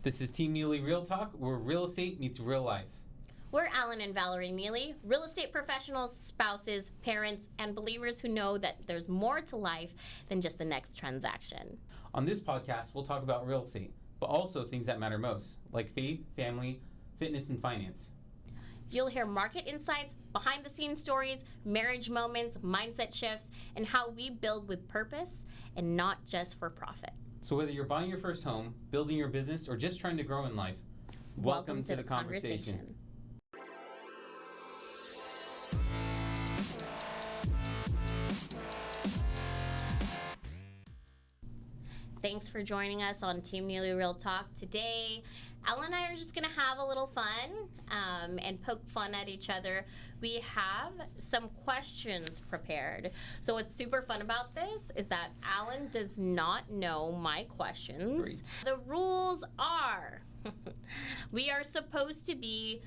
This is Team Neeley Real Talk, where real estate meets real life. We're Alan and Valerie Neeley, real estate professionals, spouses, parents, and believers who know that there's more to life than just the next transaction. On this podcast, we'll talk about real estate, but also things that matter most, like faith, family, fitness, and finance. You'll hear market insights, behind-the-scenes stories, marriage moments, mindset shifts, and how we build with purpose and not just for profit. So whether you're buying your first home, building your business, or just trying to grow in life, welcome to the conversation. Thanks for joining us on Team Neeley Real Talk. Today, Alan and I are just going to have a little fun and poke fun at each other. We have some questions prepared. So what's super fun about this is that Alan does not know my questions. Great. The rules are we are supposed to be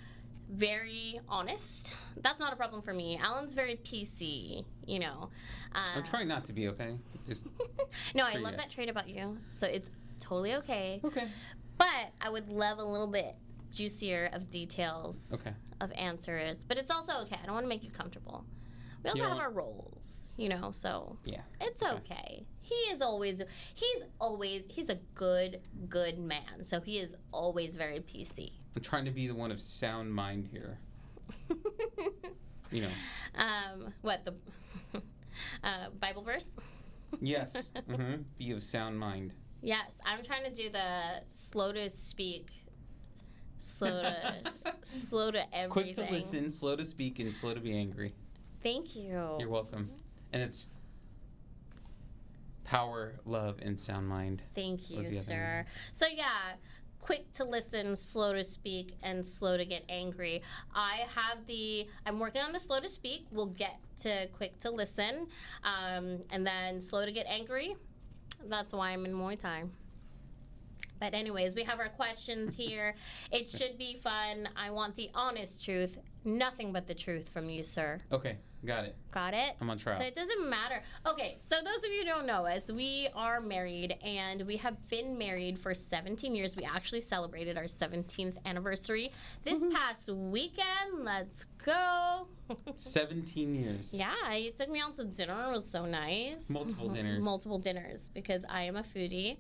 very honest. That's not a problem for me. Alan's very PC, you know. I'm trying not to be, okay? Just No, I love that trait about you. So it's totally okay. Okay. But I would love a little bit juicier of details of answers. But it's also okay. I don't want to make you comfortable. We also have our roles, you know, so it's okay. He's a good man. So he is always very PC. I'm trying to be the one of sound mind here. You know. What, the Bible verse? Yes. Be of sound mind. Yes, I'm trying to do the slow to speak, slow to everything. Quick to listen, slow to speak, and slow to be angry. Thank you. You're welcome. And it's power, love, and sound mind. Thank you, sir. So quick to listen, slow to speak, and slow to get angry. I'm working on the slow to speak. We'll get to quick to listen. And then slow to get angry. That's why I'm in Muay Thai. But anyways, we have our questions here. It should be fun. I want the honest truth. Nothing but the truth from you, sir. Okay, got it. Got it? I'm on trial. So it doesn't matter. Okay, so those of you who don't know us, we are married, and we have been married for 17 years. We actually celebrated our 17th anniversary this past weekend. Let's go. 17 years. Yeah, you took me out to dinner. It was so nice. Multiple dinners. Multiple dinners, because I am a foodie.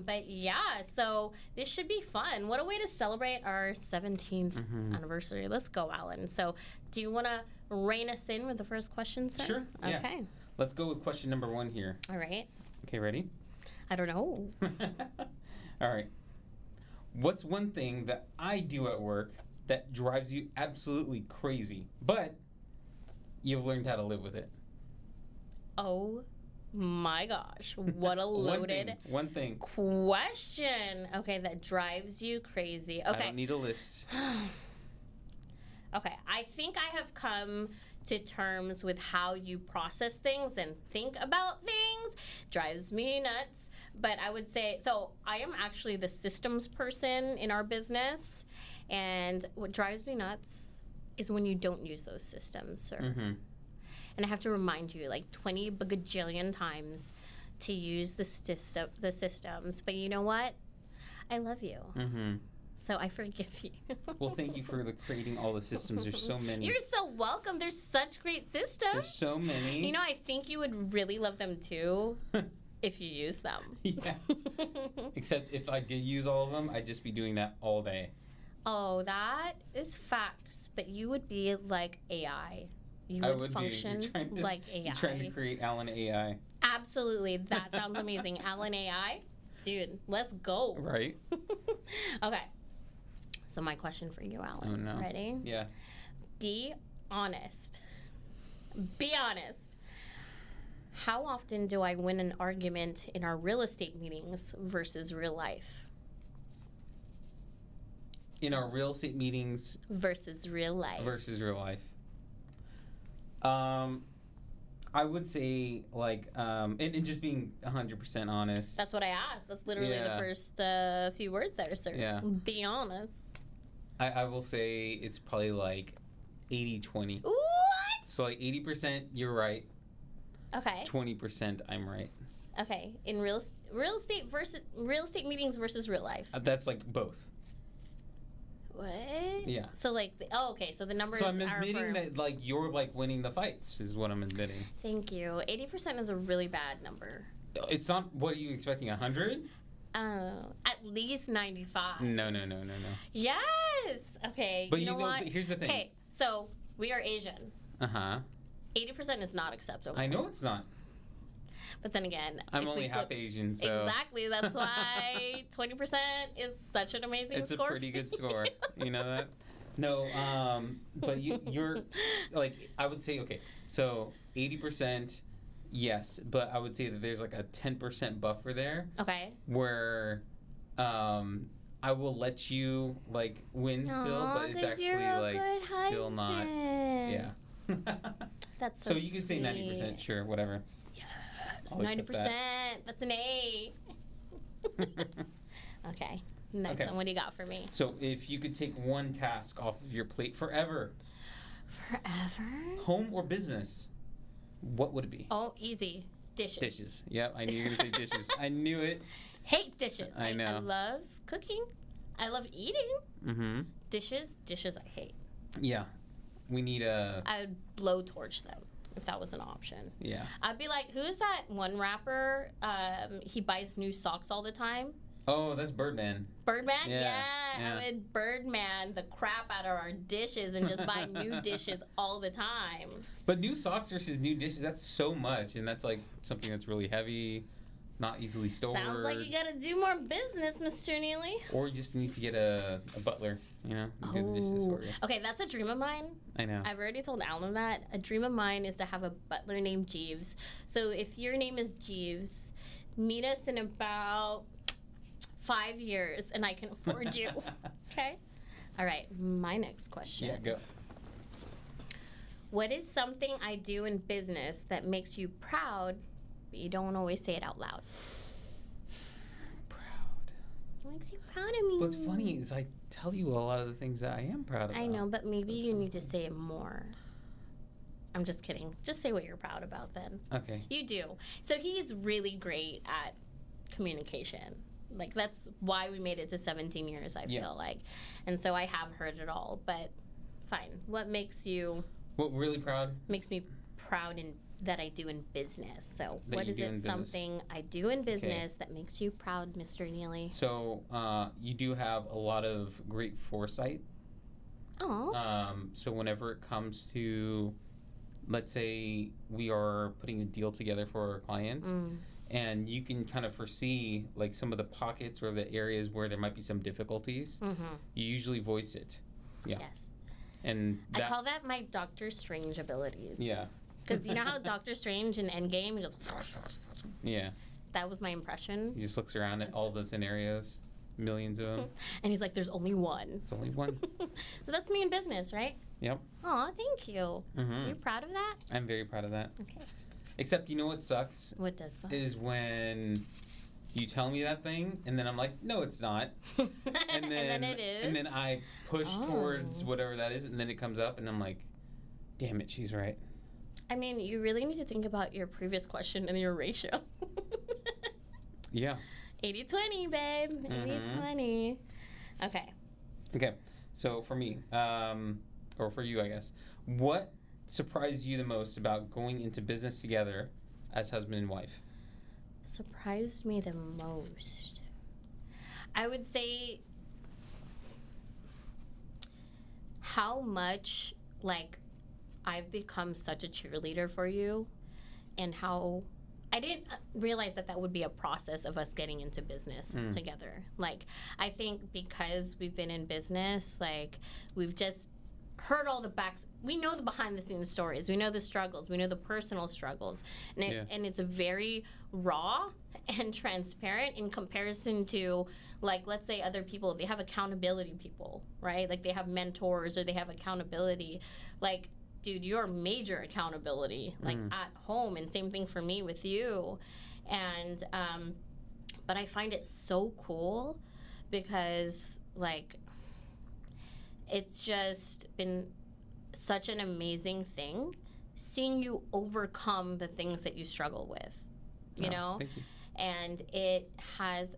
But yeah, so this should be fun. What a way to celebrate our 17th anniversary. Let's go, Alan. So do you want to rein us in with the first question, sir? Sure. Okay. Yeah. Let's go with question number 1 here. All right. Okay, ready? I don't know. All right. What's one thing that I do at work that drives you absolutely crazy, but you've learned how to live with it? Oh my gosh, what a loaded one thing question. Okay, that drives you crazy. Okay. I don't need a list. Okay, I think I have come to terms with how you process things and think about things. Drives me nuts. But I would say, so I am actually the systems person in our business. And what drives me nuts is when you don't use those systems, sir. And I have to remind you like 20 bagajillion times to use the systems. But you know what? I love you. So I forgive you. Well, thank you for creating all the systems. There's so many. You're so welcome. There's such great systems. There's so many. You know, I think you would really love them too if you use them. Yeah. Except if I did use all of them, I'd just be doing that all day. Oh, that is facts. But you would be like AI. You would function like AI. You're trying to create Alan AI. Absolutely. That sounds amazing. Alan AI? Dude, let's go. Right. Okay. So my question for you, Alan. Oh, no. Ready? Yeah. Be honest. Be honest. How often do I win an argument in our real estate meetings versus real life? In our real estate meetings versus real life. I would say, like, and just being 100% honest. That's what I asked. That's literally the first few words there, sir. Yeah. Be honest. I will say it's probably like 80-20. What? So like 80% you're right. Okay. 20% I'm right. Okay, in real estate meetings versus real life. That's like both. What? Yeah. So like, okay. So the numbers. So I'm are admitting for, that like you're like winning the fights is what I'm admitting. Thank you. 80% is a really bad number. It's not. What are you expecting? 100? At least 95. No. Yes. Okay. But you know what? here's the thing. Okay. So we are Asian. 80% is not acceptable. I know it's not. But then again, I'm only half Asian, so exactly. That's why 20% is such an amazing it's score. a pretty good score. You know that? No, but you're like I would say okay. So 80%, yes, but I would say that there's like a 10% buffer there. Okay. Where, I will let you like win still, but it's actually you're a like good still not. Yeah. That's So you can say 90%, sure, whatever. Yes, 90%. That's an A. Okay. Next Okay. one, what do you got for me? So if you could take one task off of your plate forever, home or business, what would it be? Oh, easy. Dishes. Dishes. Yep, I knew you were gonna say dishes. I knew it. Hate dishes. I know. I love cooking. I love eating. Mm-hmm. Dishes I hate. Yeah. We need a. I would blowtorch them if that was an option. Yeah. I'd be like, who's that one rapper? He buys new socks all the time. Oh, that's Birdman. Birdman? Yeah. I would Birdman the crap out of our dishes and just buy new dishes all the time. But new socks versus new dishes, that's so much. And that's like something that's really heavy, not easily stored. Sounds like you gotta do more business, Mr. Neeley. Or you just need to get a butler, you know, to do the dishes for you. Okay, that's a dream of mine. I know. I've already told Alan that. A dream of mine is to have a butler named Jeeves. So if your name is Jeeves, meet us in about 5 years and I can afford you. Okay? All right, my next question. Yeah, go. What is something I do in business that makes you proud, but you don't always say it out loud? Proud. What makes you proud of me? What's funny is I tell you a lot of the things that I am proud of. I know, but maybe you need to say it more. I'm just kidding. Just say what you're proud about then. Okay. You do. So he's really great at communication. Like, that's why we made it to 17 years, I feel like. And so I have heard it all, but fine. What makes you... What really proud? Makes me proud in that I do in business. So That what you is do it in business. something I do in business that makes you proud, Mr. Neeley? So you do have a lot of great foresight. Oh. So whenever it comes to, let's say we are putting a deal together for our client, and you can kind of foresee like some of the pockets or the areas where there might be some difficulties, you usually voice it. Yeah. Yes. And I call that my Doctor Strange abilities. Yeah. Because you know how Doctor Strange in Endgame just... Yeah. That was my impression. He just looks around at all the scenarios, millions of them. And he's like, there's only one. It's only one. So that's me in business, right? Yep. Aw, thank you. You're proud of that? I'm very proud of that. Okay. Except, you know what sucks? What does suck? Is when you tell me that thing, and then I'm like, no, it's not. And then it is? And then I push towards whatever that is, and then it comes up, and I'm like, damn it, she's right. I mean, you really need to think about your previous question and your ratio. Yeah. 80-20, babe. 80-20. Okay. Okay. So for me, or for you, I guess, what surprised you the most about going into business together as husband and wife? Surprised me the most. I would say how much, like, I've become such a cheerleader for you, and how I didn't realize that would be a process of us getting into business together. Like, I think because we've been in business, like, we've just heard all the we know the behind the scenes stories, we know the struggles, we know the personal struggles, and it's very raw and transparent in comparison to, like, let's say other people, they have accountability people, right? Like, they have mentors or they have accountability. Like, dude, you're major accountability, like, at home, and same thing for me with you. And but I find it so cool because, like, it's just been such an amazing thing seeing you overcome the things that you struggle with. you know? Thank you. And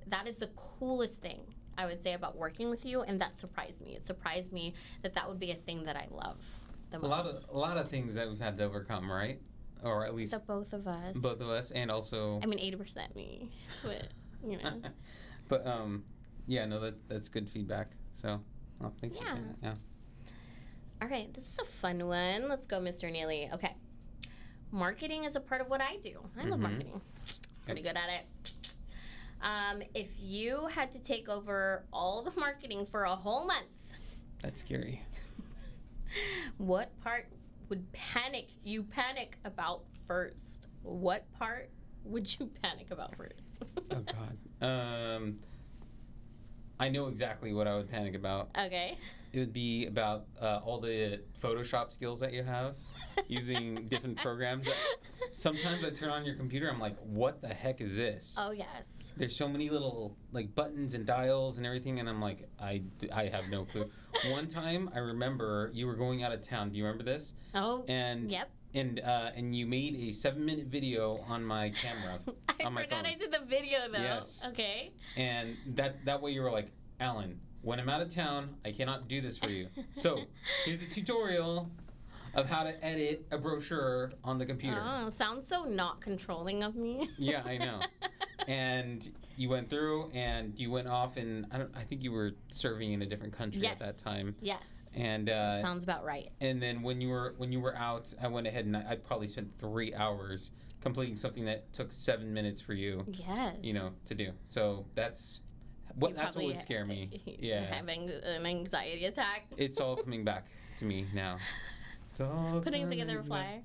that is the coolest thing I would say about working with you, and that surprised me. It surprised me that would be a thing that I love the most. A lot of things that we've had to overcome, right? Or at least the both of us, and also. I mean, 80% me, but you know. But yeah, no, that's good feedback. So, thanks for saying that. Yeah. All right, this is a fun one. Let's go, Mr. Neeley. Okay, marketing is a part of what I do. I love marketing. Pretty good at it. If you had to take over all the marketing for a whole month, that's scary. What part would you panic about first? What part would you panic about first? Oh God. I know exactly what I would panic about. Okay. It would be about all the Photoshop skills that you have using different programs. Sometimes I turn on your computer, I'm like, what the heck is this? Oh, yes. There's so many little like buttons and dials and everything, and I'm like, I have no clue. One time, I remember you were going out of town. Do you remember this? Oh, and yep. And you made a 7-minute video on my camera. I forgot I did the video, though. Yes. Okay. And that way you were like, Alan, when I'm out of town, I cannot do this for you. So here's a tutorial of how to edit a brochure on the computer. Oh, sounds so not controlling of me. Yeah, I know. And you went through and you went off, and I think you were serving in a different country at that time. Yes. And sounds about right. And then when you were out, I went ahead and I probably spent 3 hours completing something that took 7 minutes for you. Yes. You know, to do. So that's what would scare me. Yeah. Having an anxiety attack. It's all coming back to me now. Putting together a flyer.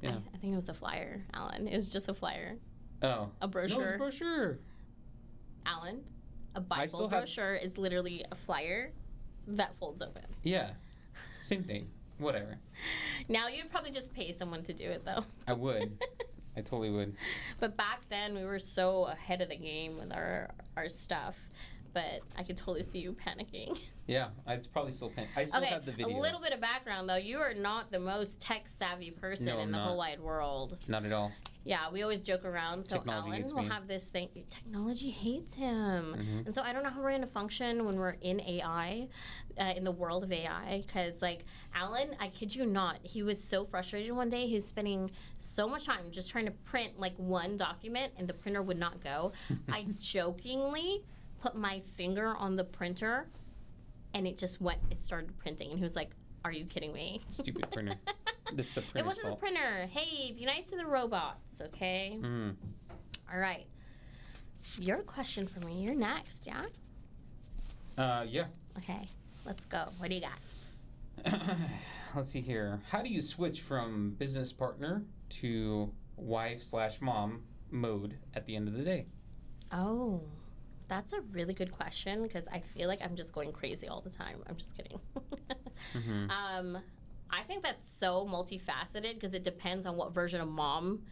Yeah. I think it was a flyer, Alan. It was just a flyer. Oh. A brochure. No, it was a brochure. Alan, a Bible brochure is literally a flyer that folds open. Yeah. Same thing. Whatever. Now you'd probably just pay someone to do it, though. I would. I totally would. But back then, we were so ahead of the game with our stuff. But I could totally see you panicking. Yeah, I'd probably still panic. I still have the video. A little bit of background, though. You are not the most tech-savvy person in the whole wide world. Not at all. Yeah, we always joke around. So Alan will have this thing. Technology hates him. Mm-hmm. And so I don't know how we're going to function when we're in AI, in the world of AI. Because, like, Alan, I kid you not, he was so frustrated one day. He was spending so much time just trying to print, like, one document, and the printer would not go. I jokingly put my finger on the printer, and it started printing. And he was like, are you kidding me? Stupid printer. That's the printer's It wasn't fault. the printer. Hey, be nice to the robots, okay? Mm. All right. Your question for me. You're next, yeah? Yeah. Okay, let's go. What do you got? Let's see here. How do you switch from business partner to wife/mom mode at the end of the day? Oh, that's a really good question because I feel like I'm just going crazy all the time. I'm just kidding. Mm-hmm. I think that's so multifaceted because it depends on what version of mom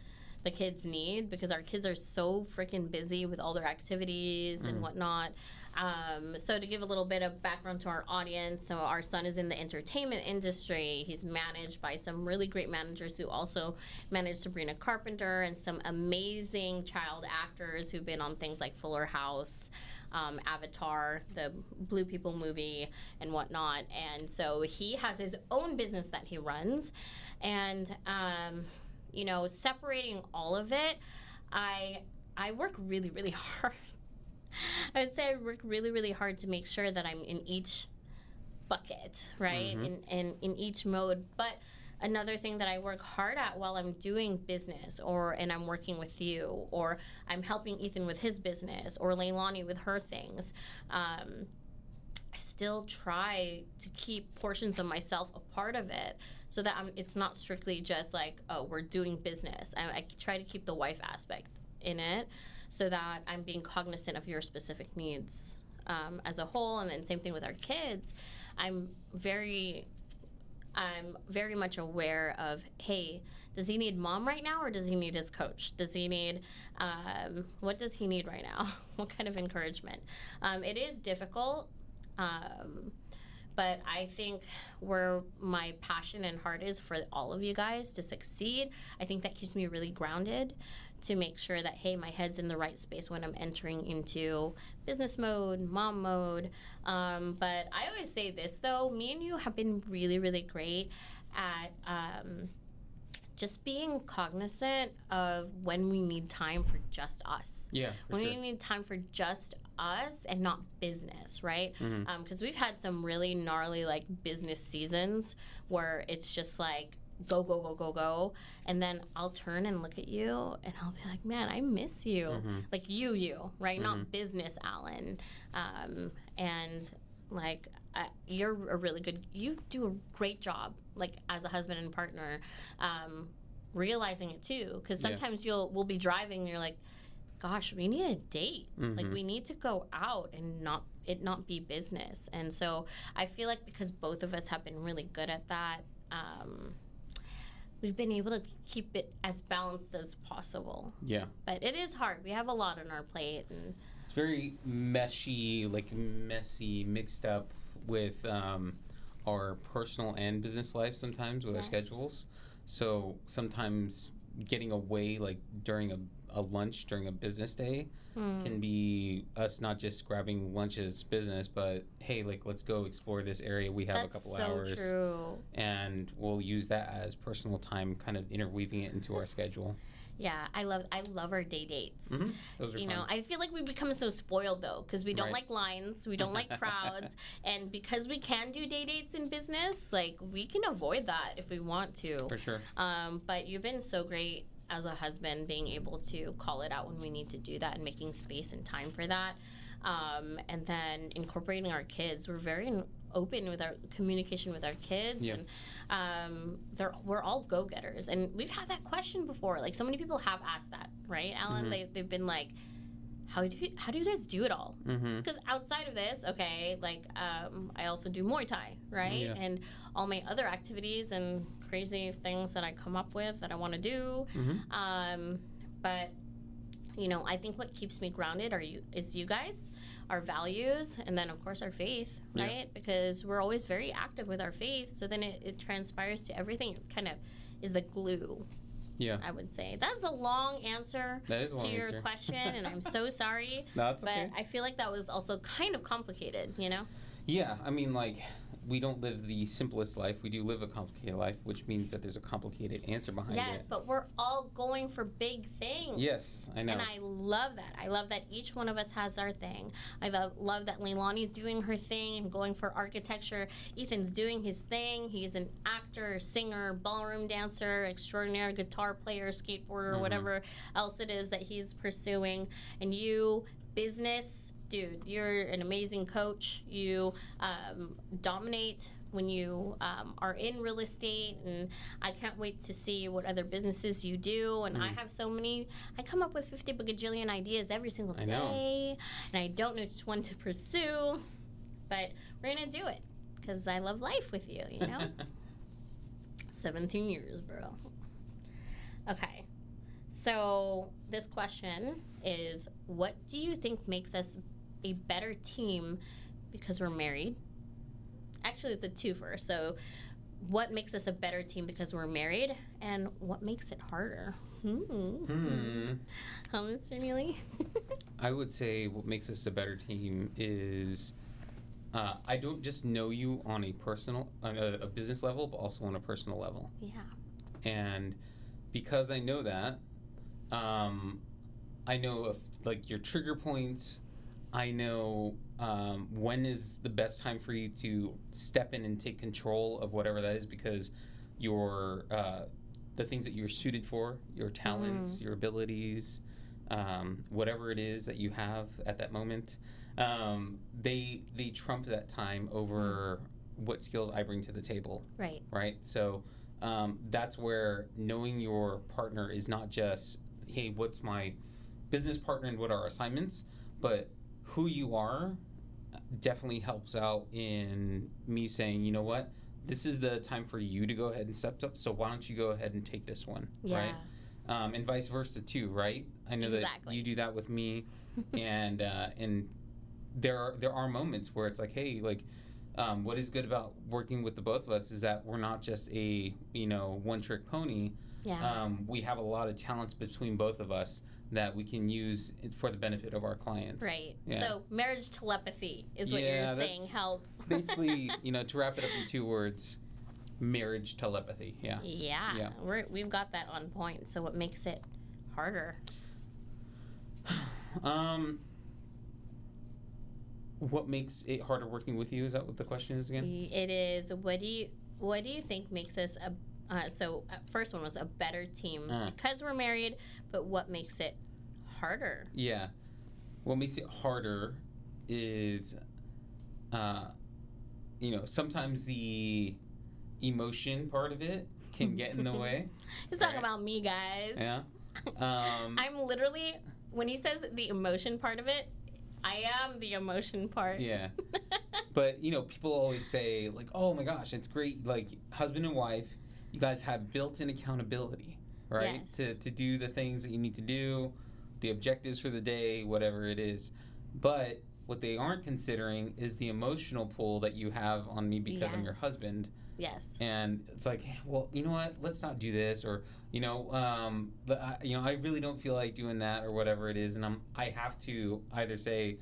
the kids need, because our kids are so freaking busy with all their activities and whatnot. So to give a little bit of background to our audience, so our son is in the entertainment industry. He's managed by some really great managers who also manage Sabrina Carpenter and some amazing child actors who've been on things like Fuller House, Avatar, the Blue People movie, and whatnot. And so he has his own business that he runs. And, you know, separating all of it, I work really, really hard. I would say I work really, really hard to make sure that I'm in each bucket, right? In each mode. But another thing that I work hard at while I'm doing business, and I'm working with you, or I'm helping Ethan with his business, or Leilani with her things, I still try to keep portions of myself a part of it, so that it's not strictly just like, oh, we're doing business. I try to keep the wife aspect in it, so that I'm being cognizant of your specific needs as a whole. And then same thing with our kids. I'm very much aware of, hey, does he need mom right now, or does he need his coach? Does he need, what does he need right now? What kind of encouragement? It is difficult, But I think where my passion and heart is for all of you guys to succeed, I think that keeps me really grounded to make sure that, hey, my head's in the right space when I'm entering into business mode, mom mode. But I always say this, though, me and you have been really, really great at just being cognizant of when we need time for just us. Yeah, when sure. we need time for just us and not business, right? Mm-hmm. Because we've had some really gnarly like business seasons where it's just like go, go, go, go, go. And then I'll turn and look at you and I'll be like, man, I miss you. Mm-hmm. Like you, right? Mm-hmm. Not business Alan. And like you're a really good, you do a great job like as a husband and partner, realizing it too. Because sometimes we'll be driving and you're like, gosh, we need a date. Mm-hmm. Like we need to go out and not be business. And so I feel like because both of us have been really good at that, we've been able to keep it as balanced as possible. Yeah. But it is hard. We have a lot on our plate, and it's very messy, mixed up with our personal and business life sometimes with our schedules. So sometimes getting away like during a lunch during a business day can be us not just grabbing lunch as business, but hey, like let's go explore this area. We have a couple hours. That's so true. And we'll use that as personal time, kind of interweaving it into our schedule. Yeah, I love our day dates. Mm-hmm. Those are fun. I feel like we become so spoiled though, because we don't like lines, we don't like crowds, and because we can do day dates in business, like we can avoid that if we want to. For sure. But you've been so great as a husband, being able to call it out when we need to do that and making space and time for that. And then incorporating our kids. We're very open with our communication with our kids, and we're all go-getters. And we've had that question before. Like so many people have asked that, right, Alan? Mm-hmm. They've been like, how do you guys do it all? Because outside of this, okay, like I also do Muay Thai, right? Yeah. And all my other activities and crazy things that I come up with that I want to do. But I think what keeps me grounded is you guys, our values, and then of course our faith, right? Because we're always very active with our faith, so then it transpires to everything. It kind of is the glue. Yeah, I would say that's a long answer to your question, and I'm so sorry. No, it's okay. But I feel like that was also kind of complicated, Yeah, I mean, like, we don't live the simplest life. We do live a complicated life, which means that there's a complicated answer behind it. Yes, but we're all going for big things. Yes, I know. And I love that. I love that each one of us has our thing. I love that Leilani's doing her thing and going for architecture. Ethan's doing his thing. He's an actor, singer, ballroom dancer, extraordinary guitar player, skateboarder, whatever else it is that he's pursuing. And you, business, dude, you're an amazing coach. You dominate when you are in real estate, and I can't wait to see what other businesses you do. And I have so many. I come up with 50 bajillion ideas every single day, and I don't know which one to pursue. But we're gonna do it because I love life with you. 17 years, bro. Okay. So this question is, what do you think makes us a better team because we're married? Actually, it's a twofer. So what makes us a better team because we're married, and what makes it harder? Mr. Neeley? I would say what makes us a better team is I don't just know you on a business level, but also on a personal level. Yeah. And because I know that, I know of like your trigger points. I know when is the best time for you to step in and take control of whatever that is, because your the things that you're suited for, your talents, your abilities, whatever it is that you have at that moment, they trump that time over what skills I bring to the table. Right. Right. So that's where knowing your partner is not just, hey, what's my business partner and what are our assignments, but who you are definitely helps out in me saying, you know what, this is the time for you to go ahead and step up, so why don't you go ahead and take this one, right? And vice versa too, right? I know that you do that with me, and there are moments where it's like, hey, like what is good about working with the both of us is that we're not just a one-trick pony. Yeah. We have a lot of talents between both of us that we can use for the benefit of our clients. Right. Yeah. So marriage telepathy is what you're saying helps. Basically, to wrap it up in 2 words, marriage telepathy. Yeah. Yeah. We've got that on point. So what makes it harder? What makes it harder working with you? Is that what the question is again? It is. What do you think makes us first one was a better team because we're married, but what makes it harder? Yeah. What makes it harder is, sometimes the emotion part of it can get in the way. He's talking about me, guys. Yeah. I'm literally, when he says the emotion part of it, I am the emotion part. Yeah. But, people always say, like, oh my gosh, it's great. Like, husband and wife, you guys have built-in accountability, right? Yes. To do the things that you need to do, the objectives for the day, whatever it is. But what they aren't considering is the emotional pull that you have on me because I'm your husband. Yes. And it's like, well, you know what? Let's not do this, or I really don't feel like doing that, or whatever it is, and I have to either say,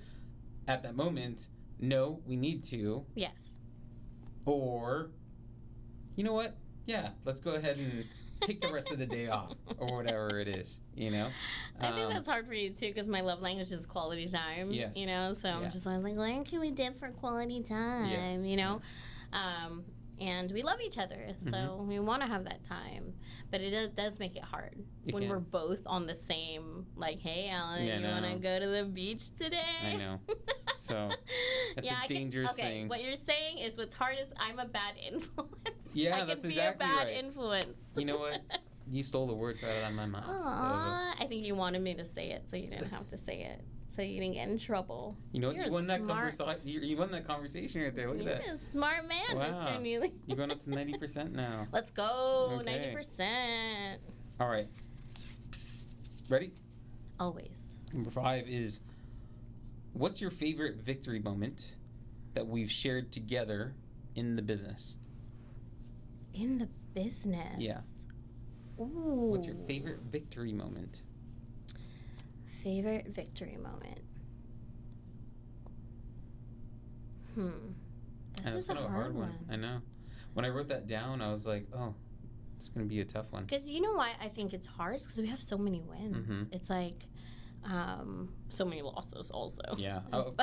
at that moment, no, we need to. Yes. Or, you know what? Yeah, let's go ahead and take the rest of the day off, or whatever it is. I think that's hard for you too, because my love language is quality time. Yes. So I'm just always like, when can we dip for quality time? And we love each other, so we want to have that time. But it does make it hard when we're both on the same, like, hey, Alan, you want to go to the beach today? I know. So that's a dangerous thing. What you're saying is what's hard is I'm a bad influence. Yeah, that's exactly right. I can be a bad influence. You know what? You stole the words right out of my mouth. Aww, I think you wanted me to say it, so you didn't have to say it. So you didn't get in trouble. You know what? You won that conversation right there. Look at that. You're a smart man, Mr. Neeley. You're going up to 90% now. Let's go. Okay. 90%. All right. Ready? Always. Number 5 is, what's your favorite victory moment that we've shared together in the business? In the business? Yeah. Ooh. What's your favorite victory moment? Favorite victory moment. This is a hard one. I know. When I wrote that down, I was like, oh, it's going to be a tough one. Because you know why I think it's hard? Because we have so many wins. Mm-hmm. It's like so many losses also. Yeah. Don't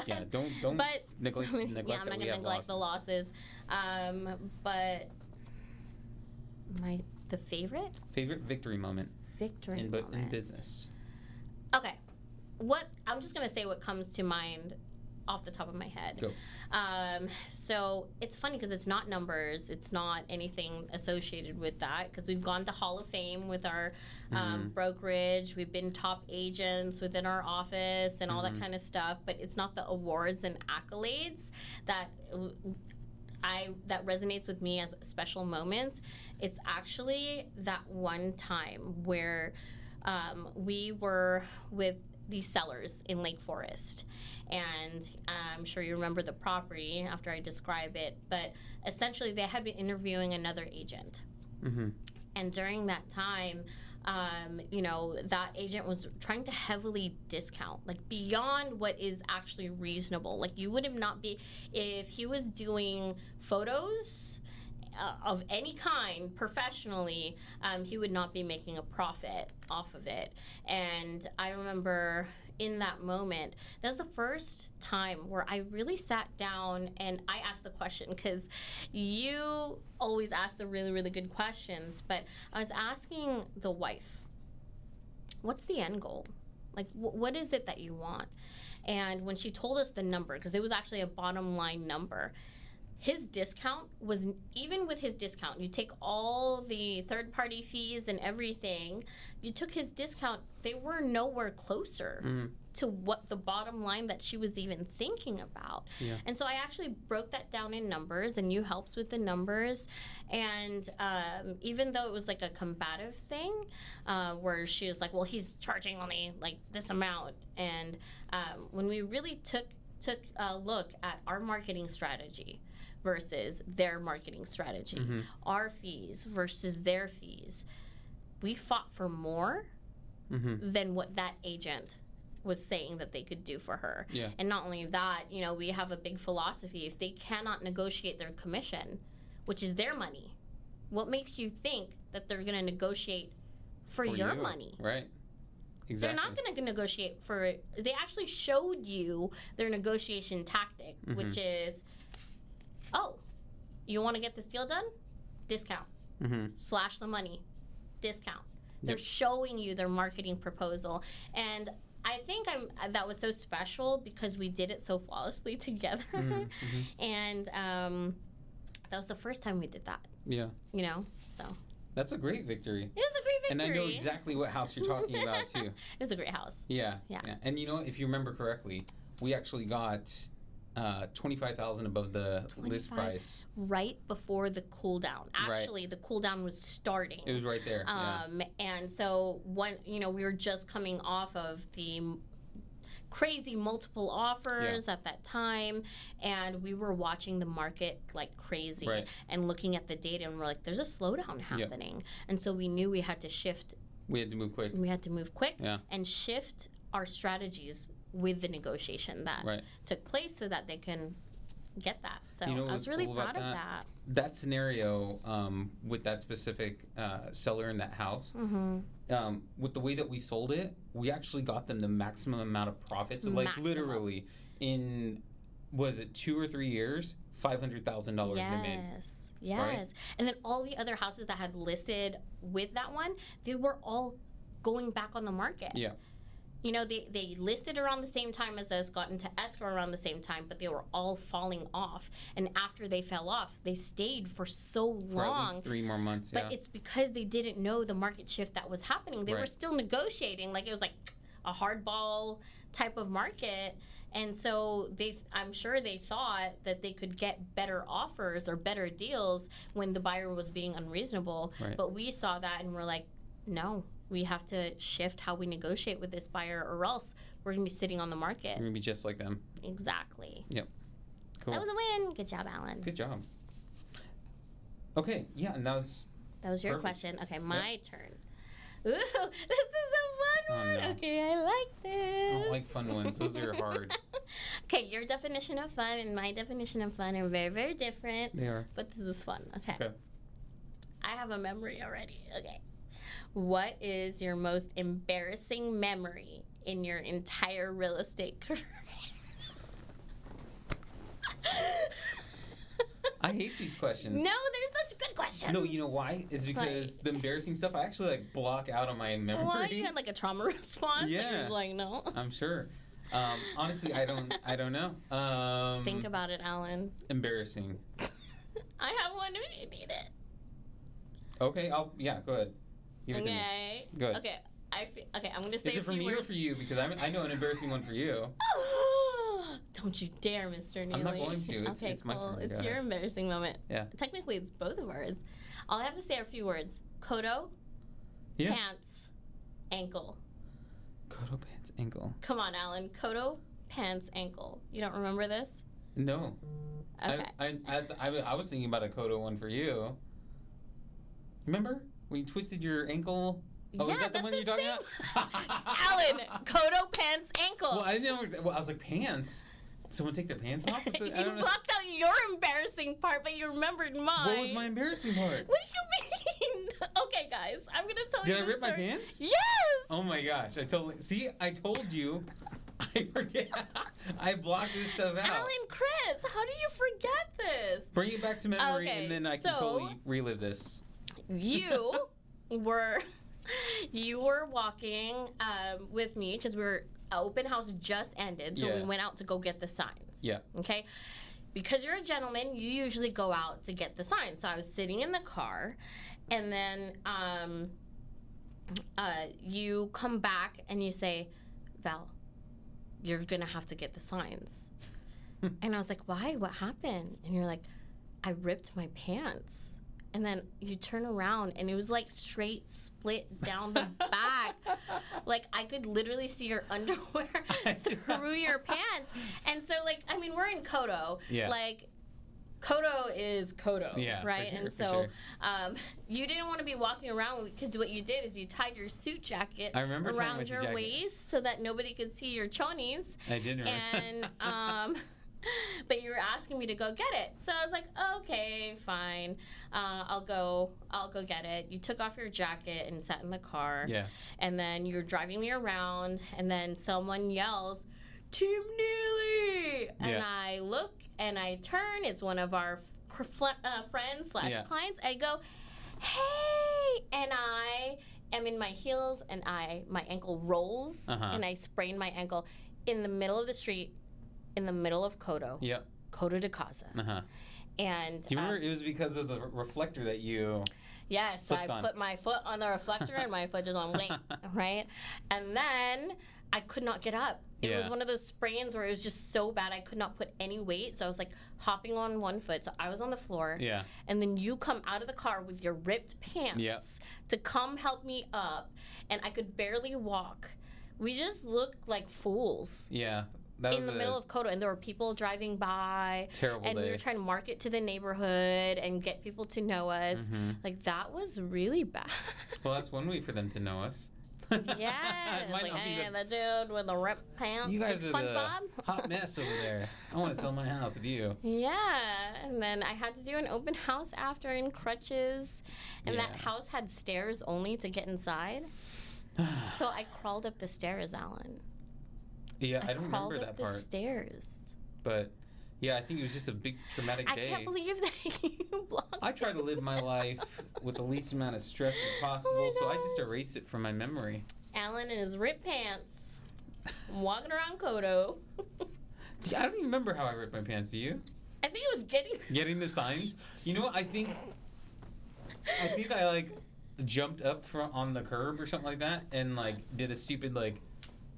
neglect I'm not going to neglect the losses. But the favorite victory moment. In business. Okay. I'm just going to say what comes to mind off the top of my head. Go. So it's funny because it's not numbers. It's not anything associated with that, because we've gone to Hall of Fame with our brokerage. We've been top agents within our office and all that kind of stuff. But it's not the awards and accolades that resonates with me as special moments. It's actually that one time where we were with these sellers in Lake Forest, and I'm sure you remember the property after I describe it, but essentially they had been interviewing another agent. And during that time, that agent was trying to heavily discount, like beyond what is actually reasonable. Like, you would not be, if he was doing photos of any kind professionally, he would not be making a profit off of it. And I remember in that moment, that was the first time where I really sat down and I asked the question, because you always ask the really, really good questions, but I was asking the wife, what's the end goal? Like, what is it that you want? And when she told us the number, because it was actually a bottom line number, his discount was, even with his discount, you take all the third-party fees and everything, you took his discount, they were nowhere closer to what the bottom line that she was even thinking about. Yeah. And so I actually broke that down in numbers, and you helped with the numbers. And even though it was like a combative thing, where she was like, well, he's charging only like this amount. And when we really took took a look at our marketing strategy versus their marketing strategy, our fees versus their fees, we fought for more than what that agent was saying that they could do for her. Yeah. And not only that, you know, we have a big philosophy. If they cannot negotiate their commission, which is their money, what makes you think that they're going to negotiate for your money? Right. Exactly. They're not going to negotiate for it. They actually showed you their negotiation tactic, which is, oh, you want to get this deal done? Discount. Slash the money. Discount. They're showing you their marketing proposal. And I think that was so special because we did it so flawlessly together. And that was the first time we did that. Yeah. You know, so. That's a great victory. It was a great victory. And I know exactly what house you're talking about, too. It was a great house. Yeah. And you know, if you remember correctly, we actually got $25,000 above the list price. Right before the cool down. Actually, the cool down was starting. It was right there. And so, we were just coming off of the crazy multiple offers at that time, and we were watching the market like crazy and looking at the data, and we're like, there's a slowdown happening. And so we knew we had to shift. We had to move quick. We had to move quick and shift our strategies with the negotiation that took place so that they can get that. So I was really proud of that. That scenario with that specific seller in that house, with the way that we sold it, we actually got them the maximum amount of profits. Like literally in, was it 2 or 3 years, $500,000 they made. Yes. Right? And then all the other houses that had listed with that one, they were all going back on the market. Yeah. You know, they listed around the same time as us, got into escrow around the same time, but they were all falling off. And after they fell off, they stayed for so long. For at least 3 more months, But it's because they didn't know the market shift that was happening. They were still negotiating. Like, it was like a hardball type of market. And so I'm sure they thought that they could get better offers or better deals when the buyer was being unreasonable. But we saw that and we're like, no. We have to shift how we negotiate with this buyer, or else we're going to be sitting on the market. We're going to be just like them. Exactly. Yep. Cool. That was a win. Good job, Alan. Good job. Okay, yeah, and that was your question. Okay, my turn. Ooh, this is a fun one. No. Okay, I like this. I don't like fun ones. Those are hard. Okay, your definition of fun and my definition of fun are very, very different. They are. But this is fun. Okay. I have a memory already. Okay. What is your most embarrassing memory in your entire real estate career? I hate these questions. No, they're such good questions. No, you know why? It's because the embarrassing stuff I actually like block out on my memory. Well, you had like a trauma response. Yeah. And you're just like, no. I'm sure. Honestly, I don't know. Think about it, Alan. Embarrassing. I have one if you need it. Okay, go ahead. Give it to me. Good. Okay. I'm gonna say. Is it for me or for you? Because I know an embarrassing one for you. Don't you dare, Mr. Neeley. I'm not going to. It's my cool. turn. It's your embarrassing moment. Yeah. Technically, it's both of ours. All I have to say are a few words: Kodo, pants, ankle. Kodo, pants, ankle. Come on, Alan. Kodo, pants, ankle. You don't remember this? No. Okay. I was thinking about a Kodo one for you. Remember? When you twisted your ankle? Oh, yeah, is that the one you're talking about? Alan, Kodo, pants, ankle. Well, I didn't know. Well, I was like, pants? Someone take the pants off? You blocked out your embarrassing part, but you remembered mine. What was my embarrassing part? What do you mean? Okay, guys, I'm going to tell you Did I rip my pants? Yes! Oh my gosh, I told you. I forget. I blocked this stuff out. Alan, Chris, how do you forget this? Bring it back to memory, and then I can totally relive this. You were walking with me because open house just ended, so we went out to go get the signs. Yeah. Okay. Because you're a gentleman, you usually go out to get the signs. So I was sitting in the car, and then you come back and you say, Val, you're gonna have to get the signs. And I was like, why? What happened? And you're like, I ripped my pants. and then you turn around and it was like straight split down the back. Like I could literally see your underwear through your pants. And so like, I mean, we're in Kodo. Yeah. Like Kodo is Kodo, yeah, right? For sure, and for so sure. you didn't want to be walking around because what you did is you tied your suit jacket I remember tying my around suit your jacket. waist so that nobody could see your chonies. I didn't remember. And but you were asking me to go get it, so I was like, okay, fine, I'll go get it. You took off your jacket and sat in the car. Yeah. And then you're driving me around, and then someone yells, Team Neeley! And Yeah. I look and I turn. It's one of our friends / Yeah. clients. I go, hey! And I am in my heels, and my ankle rolls, and I sprain my ankle in the middle of the street, in the middle of Kodo. Yep. Kodo de Casa. And Do you remember it was because of the reflector that you... Yes, so I put my foot on the reflector and my foot just went blank, right? And then I could not get up. It was one of those sprains where it was just so bad I could not put any weight. So I was like hopping on one foot. So I was on the floor. Yeah. And then you come out of the car with your ripped pants to come help me up. And I could barely walk. We just looked like fools. Yeah. In the middle of Kodo, and there were people driving by. Terrible and day. we were trying to market to the neighborhood and get people to know us. Like that was really bad. Well, that's one way for them to know us. Yeah, it's like, hey, the dude with the ripped pants. You guys like are SpongeBob. the hot mess over there. I want to sell my house with you. Yeah, and then I had to do an open house after in crutches, and that house had stairs only to get inside. So I crawled up the stairs, Alan. Yeah, I don't remember that crawled up the stairs. But yeah, I think it was just a big traumatic day. I can't believe that you blocked I try to live my life with the least amount of stress as possible, so I just erased it from my memory. Alan in his ripped pants, walking around Kodo. I don't even remember how I ripped my pants. Do you? I think it was getting the signs. You know what? I think I like jumped up on the curb or something like that, and like did a stupid like,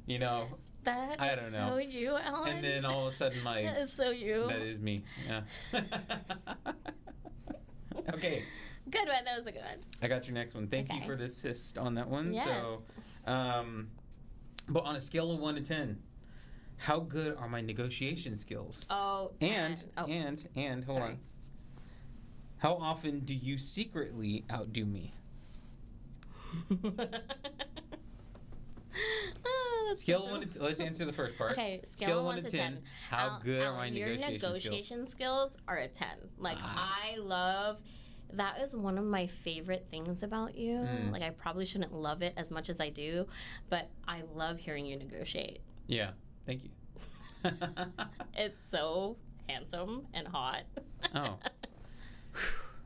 you know. That I don't know. So you, Alan. And then all of a sudden, that is so you. That is me. Yeah. Okay. Good one. That was a good one. I got your next one. Thank you for the assist on that one. Yes. So, but on a scale of 1 to 10, how good are my negotiation skills? Oh. And hold on. How often do you secretly outdo me? Scale of 1 to 10. Let's answer the first part. Okay, scale of 1 to 10. How good are my your negotiation skills are a 10. Like, I love... That is one of my favorite things about you. Like, I probably shouldn't love it as much as I do, but I love hearing you negotiate. Yeah, thank you. It's so handsome and hot. Oh.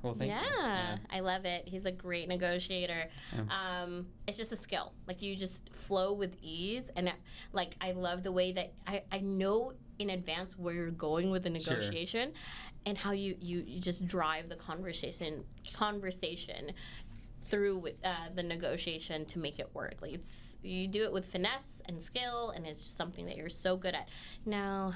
Well, thank you. Yeah, I love it. He's a great negotiator. Yeah. It's just a skill. Like, you just flow with ease. And, like, I love the way that I know in advance where you're going with the negotiation and how you just drive the conversation through the negotiation to make it work. Like, you do it with finesse and skill, and it's just something that you're so good at. Now,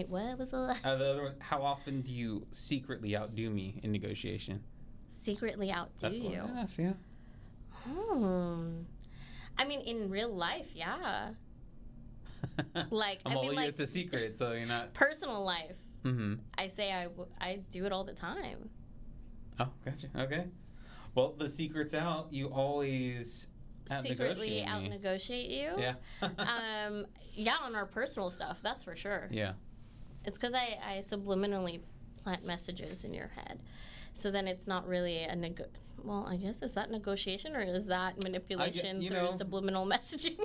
what was the other one, how often do you secretly outdo me in negotiation? Secretly outdo That's you? What I asked, yeah. I mean, in real life, yeah. Like, it's a secret, so you're not... Personal life. Mm-hmm. I say I do it all the time. Oh, gotcha. Okay. Well, the secret's out. You always secretly out-negotiate you. Yeah. Yeah, on our personal stuff, that's for sure. Yeah. It's because I subliminally plant messages in your head. So then it's not really well, I guess, is that negotiation or is that manipulation through subliminal messaging?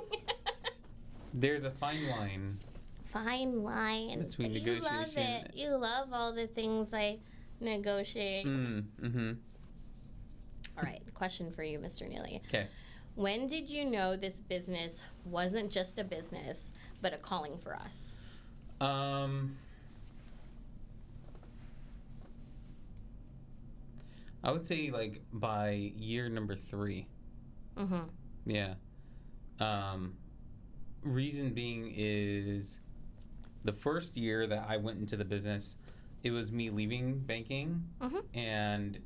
There's a fine line. Fine line. Between negotiation. You love it. You love all the things I negotiate. Mm-hmm. All right, question for you, Mr. Neeley. Okay. When did you know this business wasn't just a business, but a calling for us? I would say like by year number 3. Mm-hmm. Yeah. Reason being is the first year that I went into the business, it was me leaving banking, and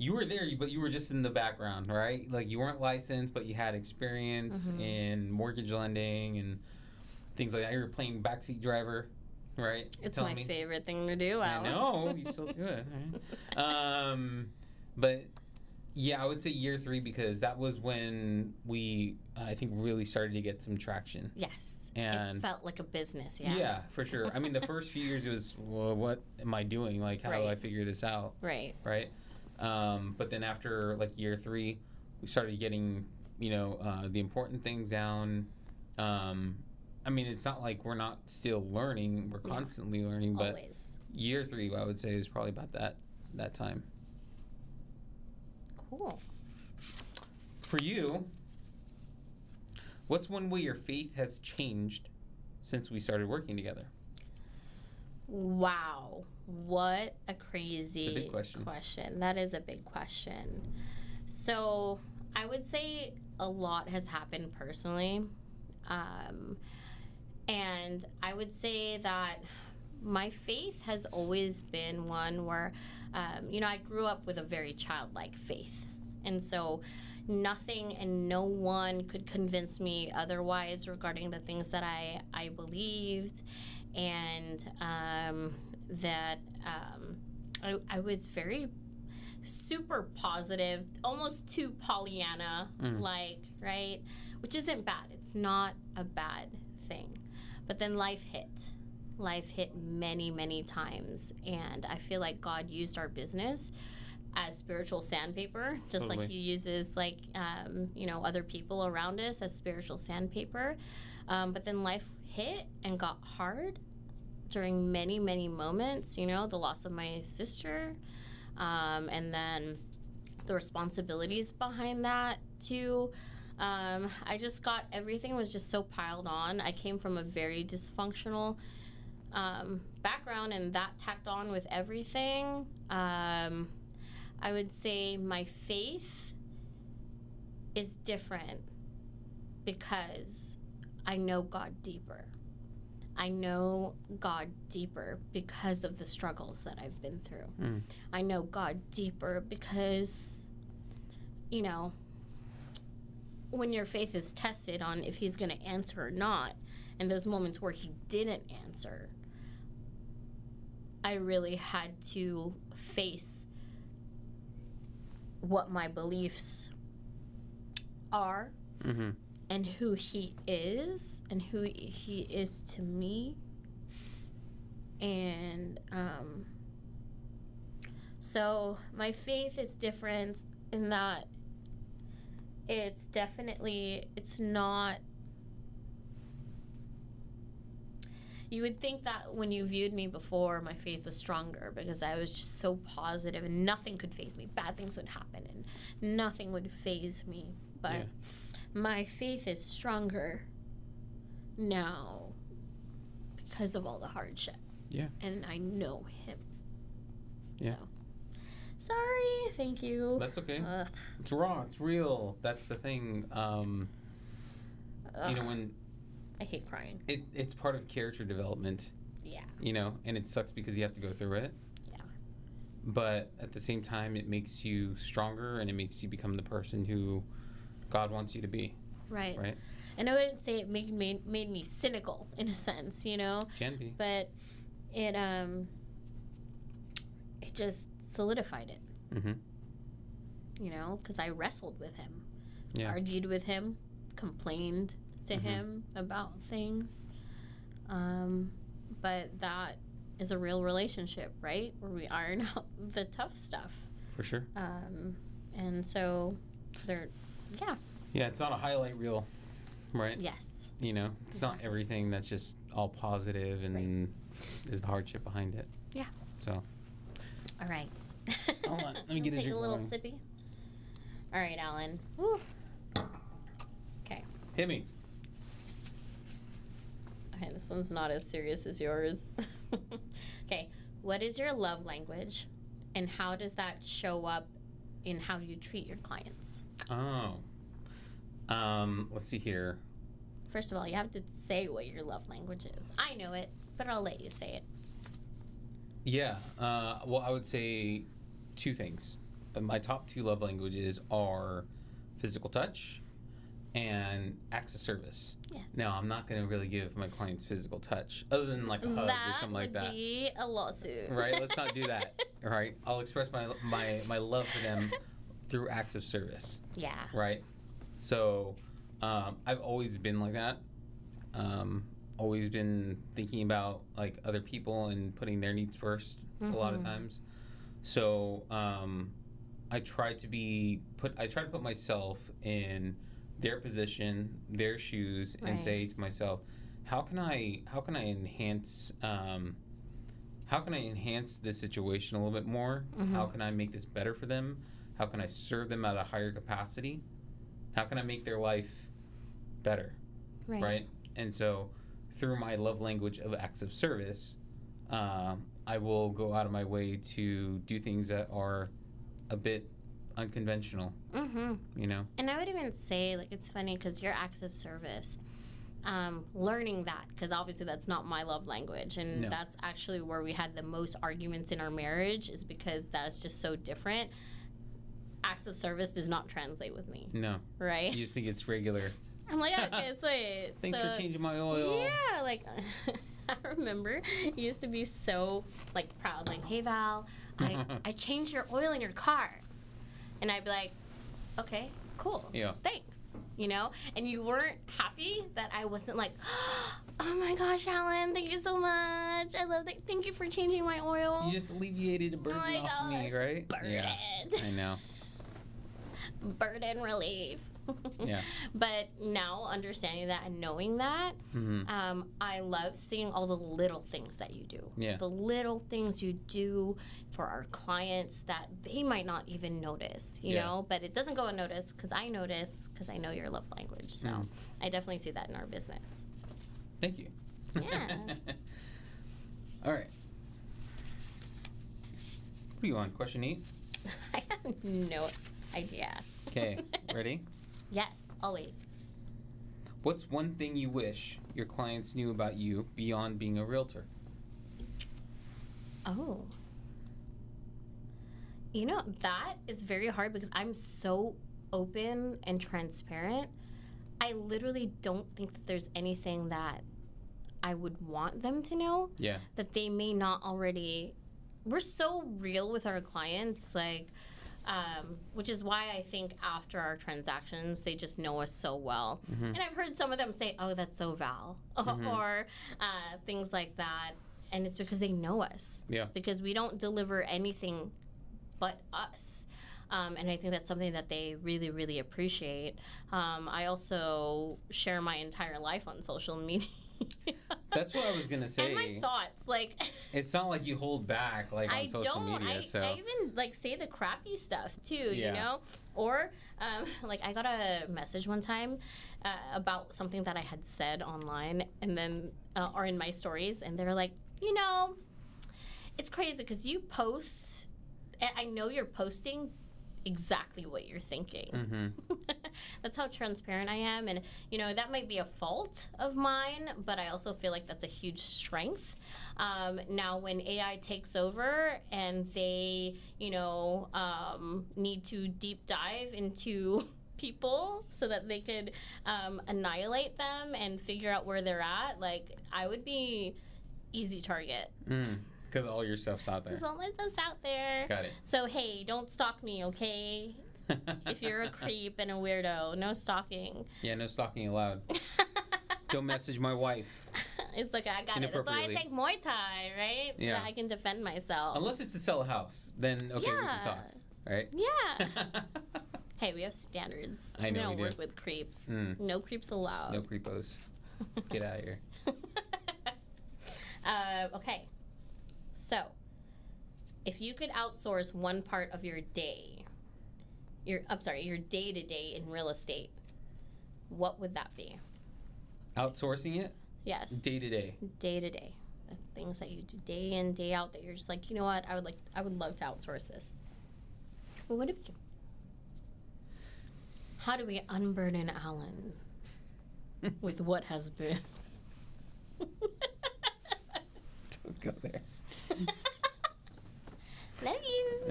you were there, but you were just in the background, right? Like, you weren't licensed, but you had experience in mortgage lending and things like that. You were playing backseat driver, right? It's my favorite thing to do, Alan. I know. You still do it. Right? But, yeah, I would say year 3 because that was when we, I think, really started to get some traction. Yes. And it felt like a business, yeah. Yeah, for sure. I mean, the first few years it was, well, what am I doing? Like, how do I figure this out? Right. Right? But then after, like, year 3, we started getting, the important things down. I mean, it's not like we're not still learning. We're constantly learning. But always. Year 3, I would say, is probably about that time. Cool. For you, what's one way your faith has changed since we started working together? Wow. What a crazy It's a big question. That is a big question. So I would say a lot has happened personally. And I would say that my faith has always been one where, I grew up with a very childlike faith. And so nothing and no one could convince me otherwise regarding the things that I believed. And that I was very super positive, almost too Pollyanna-like, right? Which isn't bad. It's not a bad thing. But then life hit. Life hit many, many times. And I feel like God used our business as spiritual sandpaper, just like he uses, like, other people around us as spiritual sandpaper. But then life hit and got hard during many, many moments, the loss of my sister, and then the responsibilities behind that, too. I just got, everything was just so piled on. I came from a very dysfunctional background, and that tacked on with everything. I would say my faith is different because I know God deeper. I know God deeper because of the struggles that I've been through. I know God deeper because, when your faith is tested on if he's going to answer or not, and those moments where he didn't answer, I really had to face what my beliefs are and who he is and who he is to me. And so my faith is different in that it's not. You would think that when you viewed me before, my faith was stronger because I was just so positive and nothing could faze me. Bad things would happen and nothing would faze me. But my faith is stronger now because of all the hardship. Yeah. And I know him. Yeah. So. Sorry. Thank you. That's okay. It's raw. It's real. That's the thing. When... I hate crying. It's part of character development. Yeah. And it sucks because you have to go through it. Yeah. But at the same time, it makes you stronger and it makes you become the person who God wants you to be. Right. Right. And I wouldn't say it made me cynical in a sense, Can be. But it just solidified it. Because I wrestled with him. Yeah. Argued with him. Complained to him about things. But that is a real relationship, right? Where we iron out the tough stuff. For sure. And so yeah, it's not a highlight reel, right? Yes. It's not everything that's just all positive and there's the hardship behind it. Yeah. So. All right. Hold on. Let me get take a little sippy. All right, Alan. Woo. Okay. Hit me. Okay, this one's not as serious as yours. Okay, what is your love language, and how does that show up in how you treat your clients? Oh. Let's see here. First of all, you have to say what your love language is. I know it, but I'll let you say it. Yeah. Well, I would say two things. my top 2 love languages are physical touch and acts of service. Yes. Now, I'm not going to really give my clients physical touch other than like a hug or something like that. That would be a lawsuit. Right? Let's not do that. All right? I'll express my love for them through acts of service. Yeah. Right? So, I've always been like that. Always been thinking about like other people and putting their needs first a lot of times. So, I try to put myself in their position, their shoes, and say to myself, how can I enhance this situation a little bit more? How can I make this better for them? How can I serve them at a higher capacity? How can I make their life better? Right? And so through my love language of acts of service, I will go out of my way to do things that are a bit unconventional. You know? And I would even say, like, it's funny because your acts of service, learning that, because obviously that's not my love language, and that's actually where we had the most arguments in our marriage, is because that's just so different. Acts of service does not translate with me. No. Right? You just think it's regular. I'm like, okay, sweet. Thanks for changing my oil. Yeah, like, I remember you used to be so, like, proud. Like, hey, Val, I changed your oil in your car. And I'd be like, okay, cool. Yeah. Thanks. You know? And you weren't happy that I wasn't like, oh my gosh, Alan, thank you so much. I love that. Thank you for changing my oil. You just alleviated a burden off me, right? Burden. Yeah. I know. Burden relief. Yeah. But now understanding that and knowing that, I love seeing all the little things that you do. Yeah. The little things you do for our clients that they might not even notice, you know, but it doesn't go unnoticed because I notice because I know your love language. So I definitely see that in our business. Thank you. Yeah. All right. What are you on? Question 8? I have no idea. Okay. Ready? Yes, always. What's one thing you wish your clients knew about you beyond being a realtor? Oh. You know, that is very hard because I'm so open and transparent. I literally don't think that there's anything that I would want them to know. Yeah. That they may not already. We're so real with our clients, like, which is why I think after our transactions, they just know us so well. And I've heard some of them say, oh, that's so Val, or things like that. And it's because they know us. Yeah. Because we don't deliver anything but us. And I think that's something that they really, really appreciate. I also share my entire life on social media. That's what I was gonna say. And my thoughts, like, it's not like you hold back, like, on social media. I even like say the crappy stuff too, you know. Or like I got a message one time about something that I had said online, and then or in my stories, and they were like, you know, it's crazy because you post, and I know you're posting exactly what you're thinking. That's how transparent I am, and you know that might be a fault of mine, but I also feel like that's a huge strength. Now when AI takes over and they, you know, need to deep dive into people so that they could annihilate them and figure out where they're at, like, I would be easy target. Because all your stuff's out there. Because all my stuff's out there. Got it. So, hey, don't stalk me, okay? If you're a creep and a weirdo, no stalking. Yeah, no stalking allowed. Don't message my wife. It's like, I got it. That's why I take Muay Thai, right? So that I can defend myself. Unless it's to sell a house. Then, okay, we can talk. Right? Yeah. Hey, we have standards. I know we don't work with creeps. No creeps allowed. No creepos. Get out of here. Okay. So, if you could outsource one part of your day, your day-to-day in real estate, what would that be? Outsourcing it? Yes. Day-to-day. Day-to-day. The things that you do day in, day out that you're just like, you know what, I would love to outsource this. What would it be? How do we unburden Alan with what has been? Don't go there. Love you.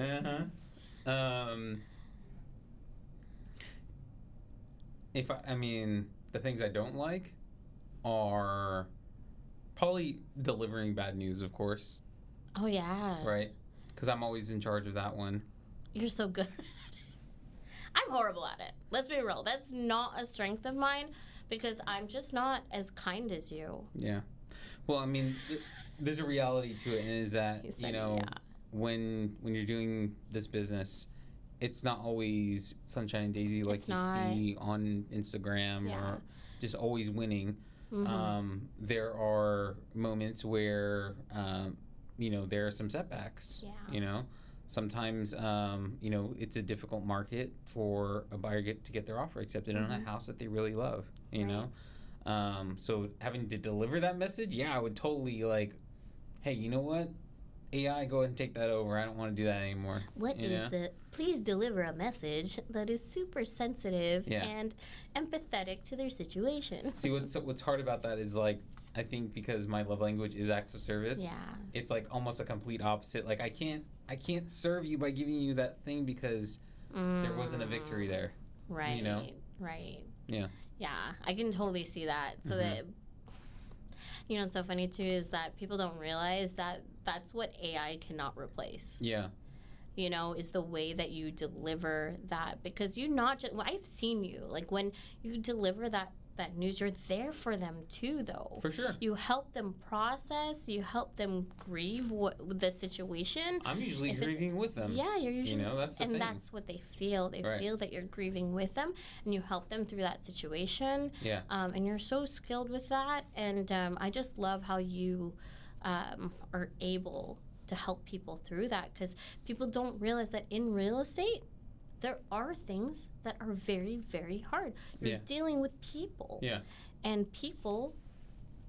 I mean, the things I don't like are probably delivering bad news, of course. Oh, yeah. Right? Because I'm always in charge of that one. You're so good at it. I'm horrible at it. Let's be real. That's not a strength of mine because I'm just not as kind as you. Yeah. Well, I mean, there's a reality to it, and is that, when you're doing this business, it's not always sunshine and daisy like see on Instagram or just always winning. Mm-hmm. There are moments where, there are some setbacks, Sometimes, it's a difficult market for a buyer to get their offer accepted on a house that they really love, know? So having to deliver that message, I would totally hey, you know what? AI, go ahead and take that over. I don't want to do that anymore. Please deliver a message that is super sensitive and empathetic to their situation. See, what's hard about that is I think because my love language is acts of service, it's almost a complete opposite. I can't serve you by giving you that thing because there wasn't a victory there. Right. Right. Yeah. Yeah, I can totally see that. So that, what's so funny too is that people don't realize that that's what AI cannot replace. Yeah. Is the way that you deliver that, because you're not just, I've seen you, when you deliver that news, you're there for them too, though. For sure. You help them process, you help them grieve the situation. I'm usually grieving with them. Yeah, you're usually, that's the thing. That's what they feel. They feel that you're grieving with them, and you help them through that situation. Yeah. And you're so skilled with that, and I just love how you are able to help people through that, because people don't realize that in real estate, there are things that are very, very hard. You're dealing with people. Yeah. And people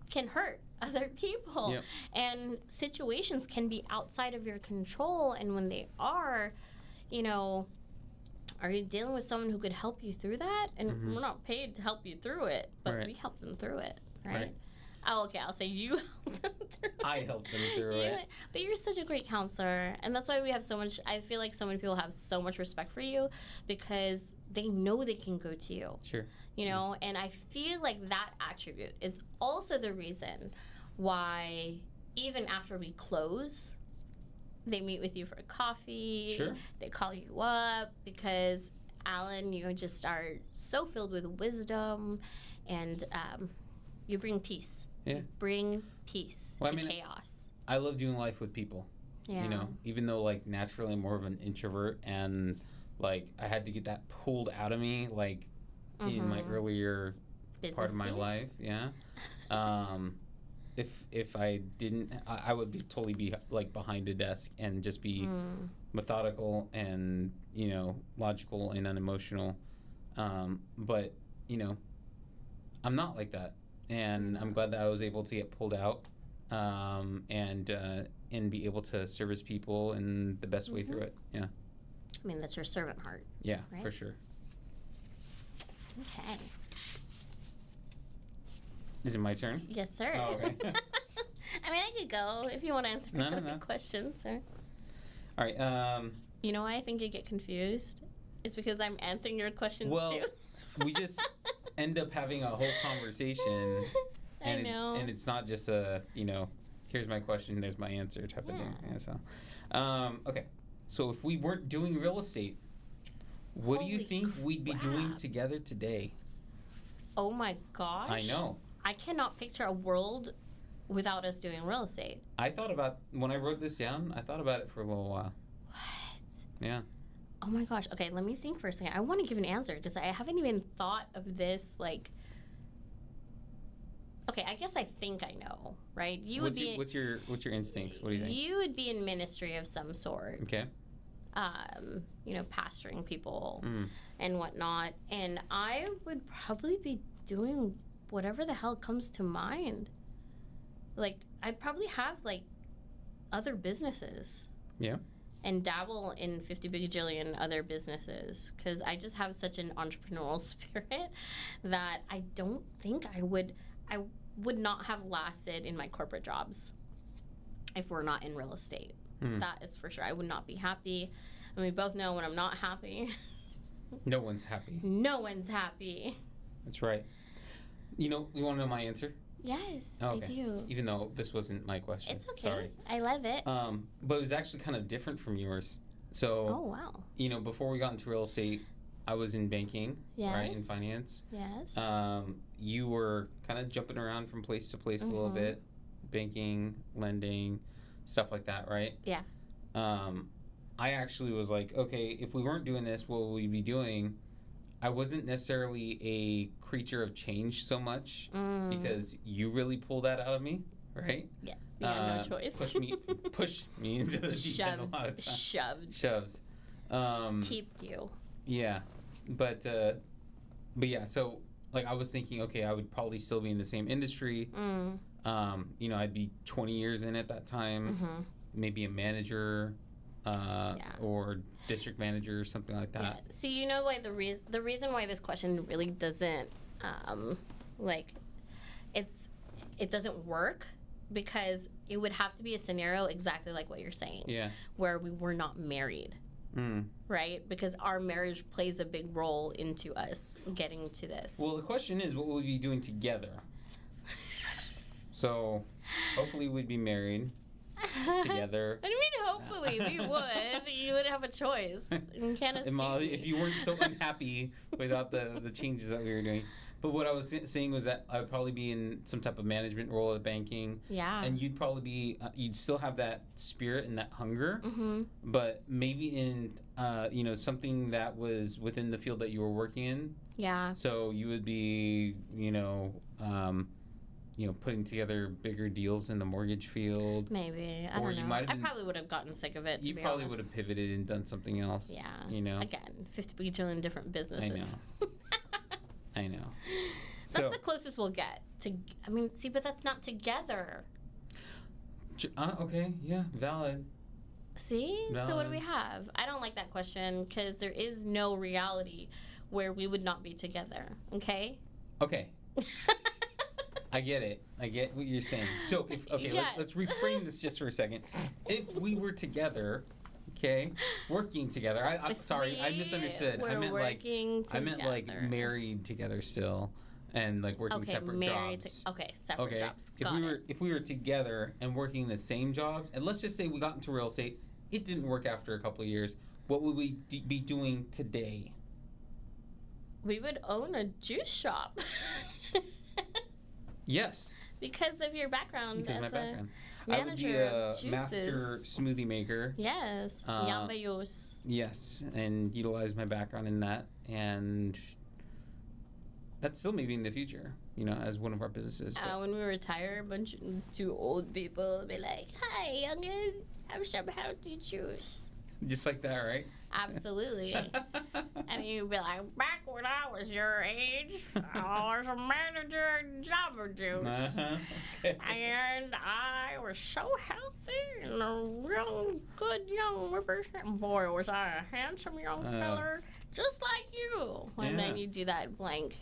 can hurt other people. Yep. And situations can be outside of your control. And when they are you dealing with someone who could help you through that? And we're not paid to help you through it, but we help them through it, right? Oh, okay, I'll say you help them through it. I help them through it. But you're such a great counselor. And that's why we have so much, I feel like so many people have so much respect for you, because they know they can go to you. Sure. And I feel like that attribute is also the reason why even after we close, they meet with you for a coffee. Sure. They call you up because, Alan, you just are so filled with wisdom, and you bring peace. Yeah. Bring peace to chaos. I love doing life with people. Yeah. Even though naturally I'm more of an introvert, and I had to get that pulled out of me in my earlier part of my life. Yeah. If I didn't, I would totally be behind a desk and just be methodical and logical and unemotional. But I'm not like that. And I'm glad that I was able to get pulled out and be able to service people in the best way through it. Yeah. I mean, that's your servant heart. Yeah, right? For sure. Okay. Is it my turn? Yes, sir. Oh, okay. I mean, I could go if you want to answer the questions, sir. All right. You know why I think you get confused? It's because I'm answering your questions too. We just end up having a whole conversation, and I know. And it's not just a here's my question, there's my answer type of thing. Yeah, so, okay. So if we weren't doing real estate, what do you think we'd be doing together today? Oh my gosh! I know. I cannot picture a world without us doing real estate. I thought about when I wrote this down. I thought about it for a little while. What? Yeah. Oh my gosh. Okay, let me think for a second. I want to give an answer because I haven't even thought of this Okay, I guess I think I know, right? What's your instincts? What do you think? You would be in ministry of some sort. Okay. Pastoring people and whatnot. And I would probably be doing whatever the hell comes to mind. I'd probably have other businesses. Yeah. And dabble in 50 bajillion other businesses, because I just have such an entrepreneurial spirit that I don't think I would not have lasted in my corporate jobs if we're not in real estate. That is for sure. I would not be happy. And we both know when I'm not happy. No one's happy. No one's happy. That's right. You want to know my answer? Yes, okay. I do. Even though this wasn't my question. It's okay. Sorry. I love it. But it was actually kind of different from yours. So, oh, wow. Before we got into real estate, I was in banking, right, in finance. Yes. You were kind of jumping around from place to place a little bit, banking, lending, stuff like that, right? Yeah. I actually was like, okay, if we weren't doing this, what would we be doing? I wasn't necessarily a creature of change so much because you really pulled that out of me, right? Yeah. Yeah, no choice. Pushed me into the deep end a lot of times. Shoves. Teeped you. Yeah. But yeah, so like I was thinking, okay, I would probably still be in the same industry. I'd be 20 years in at that time, maybe a manager. Or district manager or something like that. Yeah. So why the reason why this question really doesn't it doesn't work, because it would have to be a scenario exactly like what you're saying. Yeah. Where we were not married. Right? Because our marriage plays a big role into us getting to this. Well, the question is, what will we be doing together? So, hopefully we'd be married. Together. What do you mean, hopefully? We would. You would have a choice. You can't escape me. If you weren't so unhappy without the changes that we were doing. But what I was saying was that I would probably be in some type of management role at banking. Yeah. And you'd probably be, you'd still have that spirit and that hunger, but maybe in, something that was within the field that you were working in. Yeah. So you would be, putting together bigger deals in the mortgage field. Maybe. I don't know. I probably would have gotten sick of it, You probably would have pivoted and done something else. Yeah. Again, 50 bajillion different businesses. I know. That's the closest we'll get to. But that's not together. Okay. Yeah. Valid. See? Valid. So what do we have? I don't like that question because there is no reality where we would not be together. Okay? Okay. I get it. I get what you're saying. So, let's reframe this just for a second. If we were together, working together. I'm sorry, I misunderstood. I meant like married together still, and like working separate jobs. Separate jobs. If we were together and working the same jobs, and let's just say we got into real estate, it didn't work after a couple of years. What would we be doing today? We would own a juice shop. Yes. Because of your background as a manager. I would be a master smoothie maker. Yes. Yamba Yes, and utilize my background in that, and that's still maybe in the future, as one of our businesses. When we retire, two old people will be like, "Hi, youngin, have some healthy juice." Just like that, right? Absolutely. And you'd be like, back when I was your age, I was a manager at Jamba Juice. Okay. And I was so healthy and a real good young whippersnapper. Boy, was I a handsome young feller, just like you. And then you do that blank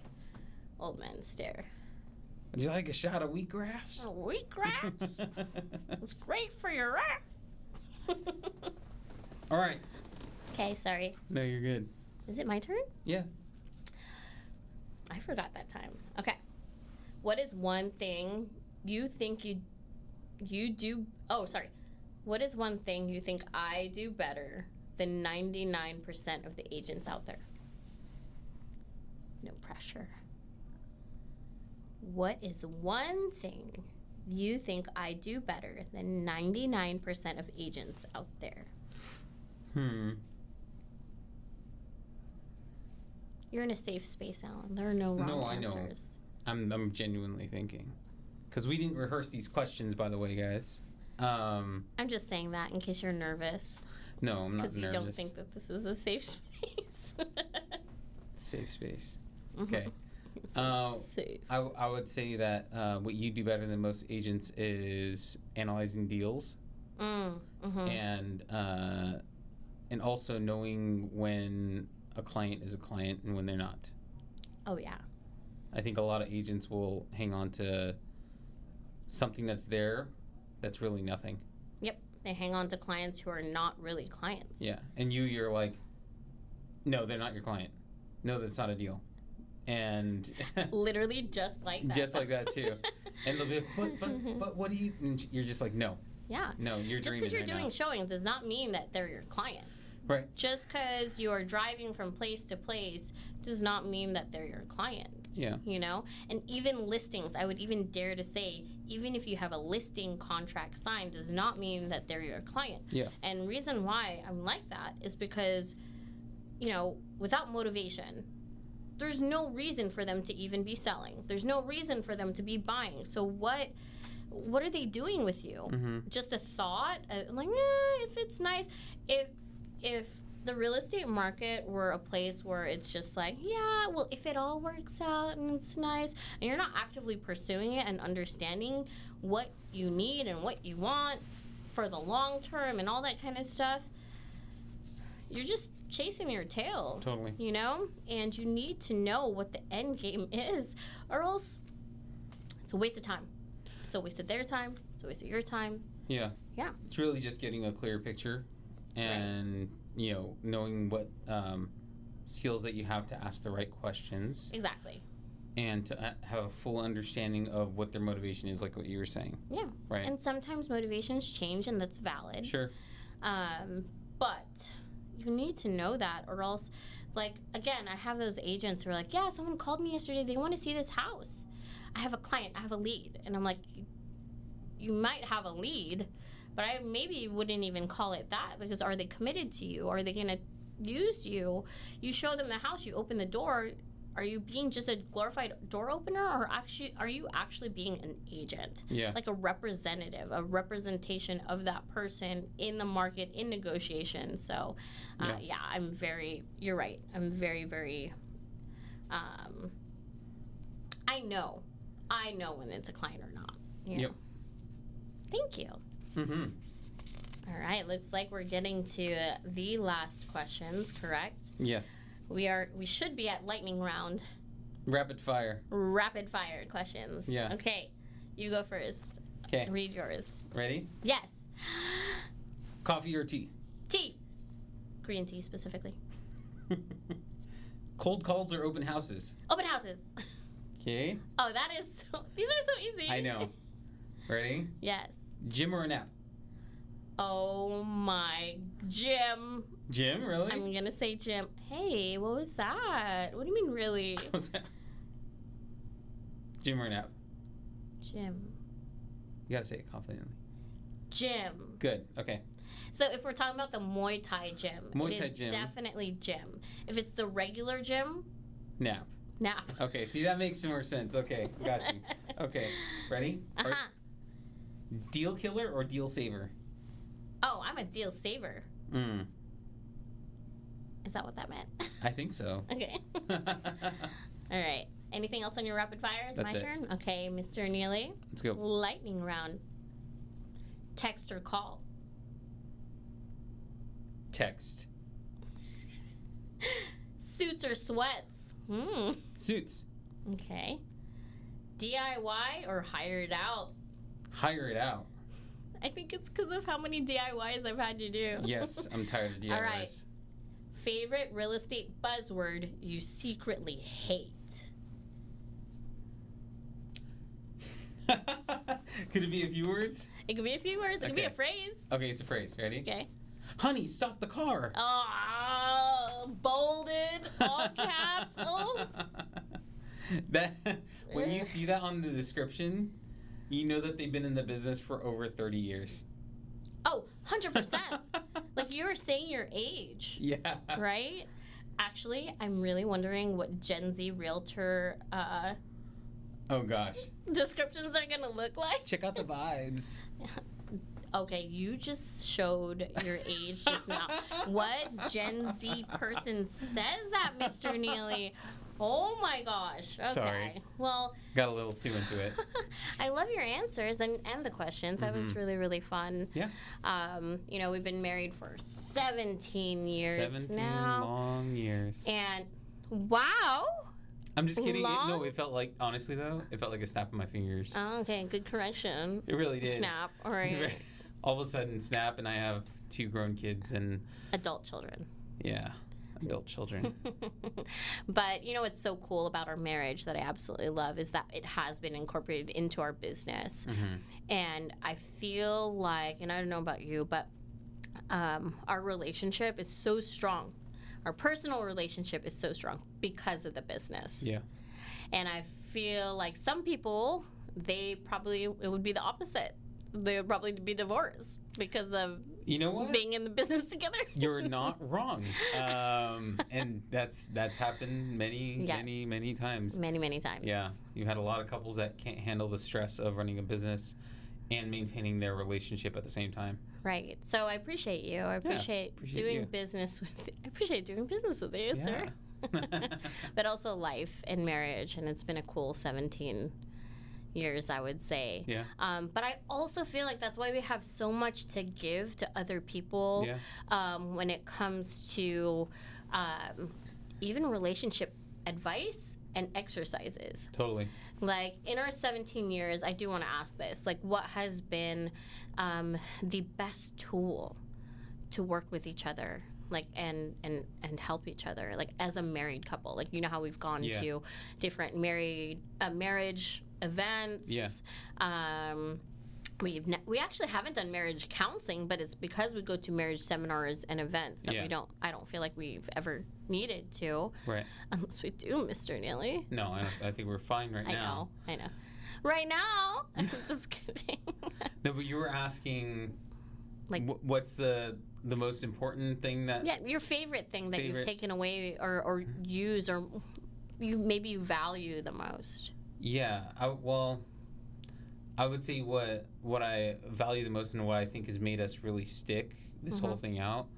old man stare. Would you like a shot of wheatgrass? Wheatgrass? It's great for your rat. All right. Okay, sorry. No, you're good. Is it my turn? Yeah. I forgot that time. Okay. What is one thing you think you do... Oh, sorry. What is one thing you think I do better than 99% of the agents out there? No pressure. What is one thing you think I do better than 99% of agents out there? You're in a safe space, Alan. There are no wrong answers. I know. I'm genuinely thinking. Because we didn't rehearse these questions, by the way, guys. I'm just saying that in case you're nervous. No, I'm not nervous. Because you don't think that this is a safe space. Safe space. Okay. Safe. I would say that what you do better than most agents is analyzing deals. And also knowing when a client is a client and when they're not. Oh, yeah. I think a lot of agents will hang on to something that's there that's really nothing. Yep. They hang on to clients who are not really clients. Yeah. And you're like, no, they're not your client. No, that's not a deal. And literally just like that. Just like that too. And they'll be like, but what do you? And you're just like, no. Yeah. No, you're just because you're doing showings does not mean that they're your client. Right. Just because you're driving from place to place does not mean that they're your client. Yeah. You know? And even listings, I would even dare to say, even if you have a listing contract signed, does not mean that they're your client. Yeah. And reason why I'm like that is because, you know, without motivation, there's no reason for them to even be selling. There's no reason for them to be buying. So what are they doing with you? Mm-hmm. Just a thought? Like, if it's nice. If the real estate market were a place where it's just like, yeah, well, if it all works out and it's nice, and you're not actively pursuing it and understanding what you need and what you want for the long term and all that kind of stuff, you're just chasing your tail. Totally. You know? And you need to know what the end game is, or else it's a waste of time. It's a waste of their time. It's a waste of your time. Yeah. Yeah. It's really just getting a clear picture and, you know, knowing what skills that you have to ask the right questions. Exactly. And to have a full understanding of what their motivation is, like what you were saying. Yeah. Right. And sometimes motivations change, and that's valid. Sure. But you need to know that, or else, like, again, I have those agents who are like, yeah, someone called me yesterday. They want to see this house. I have a client. I have a lead. And I'm like, you might have a lead, but I maybe wouldn't even call it that, because are they committed to you? Are they going to use you? You show them the house. You open the door. Are you being just a glorified door opener, or actually are you actually being an agent? Yeah. Like a representative, a representation of that person in the market, in negotiation. So, yeah, you're right. I'm very, very, I know when it's a client or not. You know? Yep. Thank you. Mm-hmm. All right, looks like we're getting to the last questions, correct? Yes. We should be at lightning round. Rapid fire Questions. Yeah. Okay, you go first. Okay. Read yours. Ready? Yes. Coffee or tea? Tea. Green tea specifically. Cold calls or open houses? Open houses. Okay. Oh, these are so easy. I know. Ready? Yes. Gym or a nap? Oh my, gym. Gym, really? I'm gonna say gym. Hey, what was that? What do you mean, really? What was that? Gym or a nap? Gym. You gotta say it confidently. Gym. Good. Okay. So if we're talking about the Muay Thai gym, it is definitely gym. If it's the regular gym, nap. Nap. Okay, see, that makes more sense. Okay, got you. Okay, ready? Uh-huh. Deal killer or deal saver? Oh, I'm a deal saver. Mm. Is that what that meant? I think so. Okay. All right. Anything else on your rapid fire? Is That's my it. turn? Okay, Mr. Neeley. Let's go. Lightning round. Text or call? Text. Suits or sweats? Suits. Okay. DIY or hire it out? Hire it out. I think it's because of how many DIYs I've had to do. Yes, I'm tired of DIYs. All right. Favorite real estate buzzword you secretly hate? Could it be a few words? It could be a few words. It could be a phrase. Okay, it's a phrase. Ready? Okay. Honey, stop the car. Oh, bolded, all caps. Oh. That when you see that on the description, you know that they've been in the business for over 30 years. Oh, 100%. Like you were saying your age. Yeah. Right? Actually, I'm really wondering what Gen Z realtor Oh gosh. descriptions are going to look like. Check out the vibes. Okay, you just showed your age just now. What Gen Z person says that, Mr. Neeley? Oh my gosh. Okay. Sorry. Well, got a little too into it. I love your answers and the questions. That was really, really fun. Yeah. You know, we've been married for 17 years 17 now. long years. And wow. I'm just kidding. Long? It felt like, honestly though, it felt like a snap of my fingers. Oh, okay, good correction. It really did. Snap. All right. all of a sudden snap, and I have 2 grown kids and adult children. Yeah, adult children. But you know what's so cool about our marriage that I absolutely love is that it has been incorporated into our business. And I feel like, and I don't know about you, but our relationship is so strong. Our personal relationship is so strong because of the business. Yeah. And I feel like some people, it would be the opposite. They would probably be divorced because of being in the business together. You're not wrong. And that's happened many times. Many times. Yeah. You had a lot of couples that can't handle the stress of running a business and maintaining their relationship at the same time. Right. So I appreciate you. I appreciate doing business with you, sir. But also life and marriage, and it's been a cool 17 years, I would say. Yeah. But I also feel like that's why we have so much to give to other people when it comes to even relationship advice and exercises. Totally. Like, in our 17 years, I do want to ask this. Like, what has been the best tool to work with each other? Like, and help each other, like, as a married couple. Like, you know how we've gone to different marriage events. Yeah. We actually haven't done marriage counseling, but it's because we go to marriage seminars and events that I don't feel like we've ever needed to. Right. Unless we do, Mr. Neeley. No, I think we're fine right now. I know. Right now? I'm just kidding. No, but you were asking, like, what's the most important thing that... Yeah, your favorite thing that you've taken away or use, or you value the most. Yeah, I would say what I value the most and what I think has made us really stick this whole thing out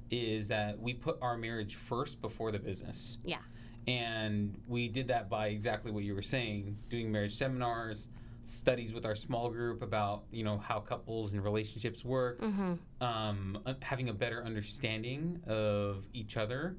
is that we put our marriage first before the business. Yeah. And we did that by exactly what you were saying, doing marriage seminars, studies with our small group about, how couples and relationships work, having a better understanding of each other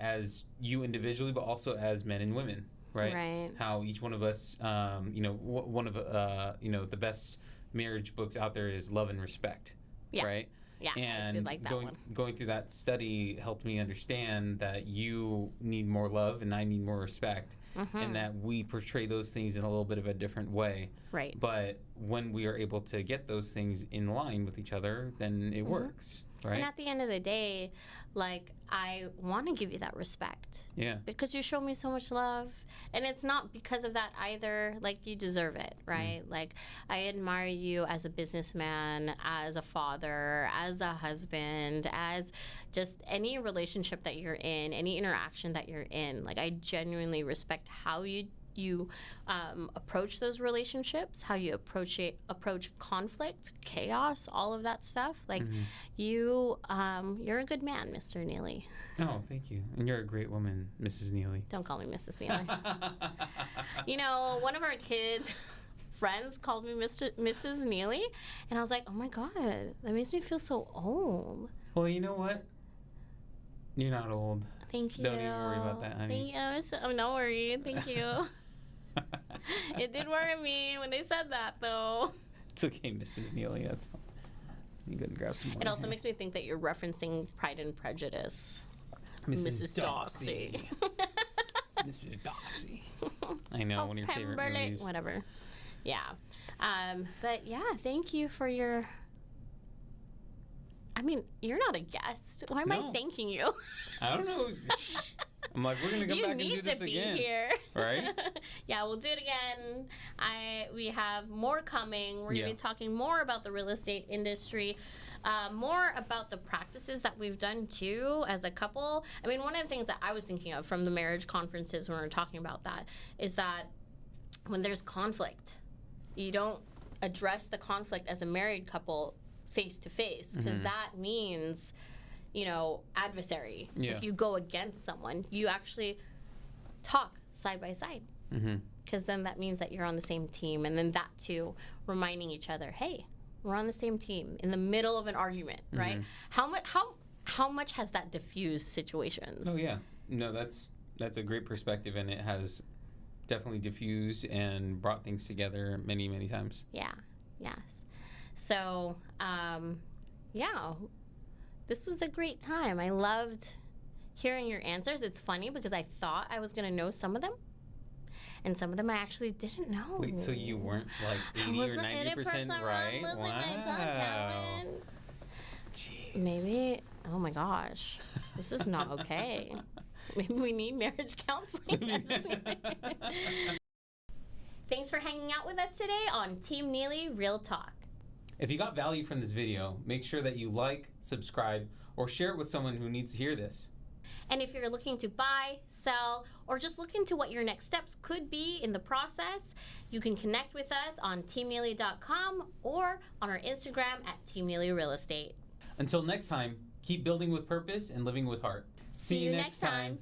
as you individually, but also as men and women. Right. How each one of us, one of the best marriage books out there is Love and Respect. Yeah. Right. Yeah. And I did like that going through that study helped me understand that you need more love and I need more respect, and that we portray those things in a little bit of a different way. Right. But when we are able to get those things in line with each other, then it works. Right. And at the end of the day, like, I want to give you that respect. Yeah. Because you show me so much love. And it's not because of that either. Like, you deserve it, right? Like, I admire you as a businessman, as a father, as a husband, as just any relationship that you're in, any interaction that you're in. Like, I genuinely respect how you approach those relationships, how you approach conflict, chaos, all of that stuff. Like, you're a good man, Mr. Neeley. Oh, thank you. And you're a great woman, Mrs. Neeley. Don't call me Mrs. Neeley. One of our kids' friends called me Mrs. Neeley, and I was like, oh my God, that makes me feel so old. Well, you know what? You're not old. Thank you. Don't even worry about that, honey. I'm not worried. Thank you. It did worry me when they said that, though. It's okay, Mrs. Neeley. That's fine. You go and grab some more. It also makes me think that you're referencing Pride and Prejudice. Mrs. Darcy. Mrs. Darcy. I know, one of your favorite movies. Whatever. Yeah. But yeah, thank you for your... I mean, you're not a guest. Why am I thanking you? I don't know. I'm like, we're going to come back and do this again. You need to be here. Right? Yeah, we'll do it again. We have more coming. We're going to be talking more about the real estate industry, more about the practices that we've done, too, as a couple. I mean, one of the things that I was thinking of from the marriage conferences when we were talking about that is that when there's conflict, you don't address the conflict as a married couple face to face, because that means, adversary. If you go against someone, you actually talk side by side, because then that means that you're on the same team, and then that too, reminding each other, hey, we're on the same team in the middle of an argument, right? How much has that diffused situations? Oh yeah, no, that's a great perspective, and it has definitely diffused and brought things together many times. Yeah. So, yeah, this was a great time. I loved hearing your answers. It's funny because I thought I was going to know some of them, and some of them I actually didn't know. Wait, so you weren't like 80 or 90% right? Wow. Jeez. Maybe, oh my gosh, this is not okay. Maybe we need marriage counseling. Thanks for hanging out with us today on Team Neeley Real Talk. If you got value from this video, make sure that you like, subscribe, or share it with someone who needs to hear this. And if you're looking to buy, sell, or just look into what your next steps could be in the process, you can connect with us on teamneeley.com or on our Instagram at Team Neeley Real Estate. Until next time, keep building with purpose and living with heart. See you next time.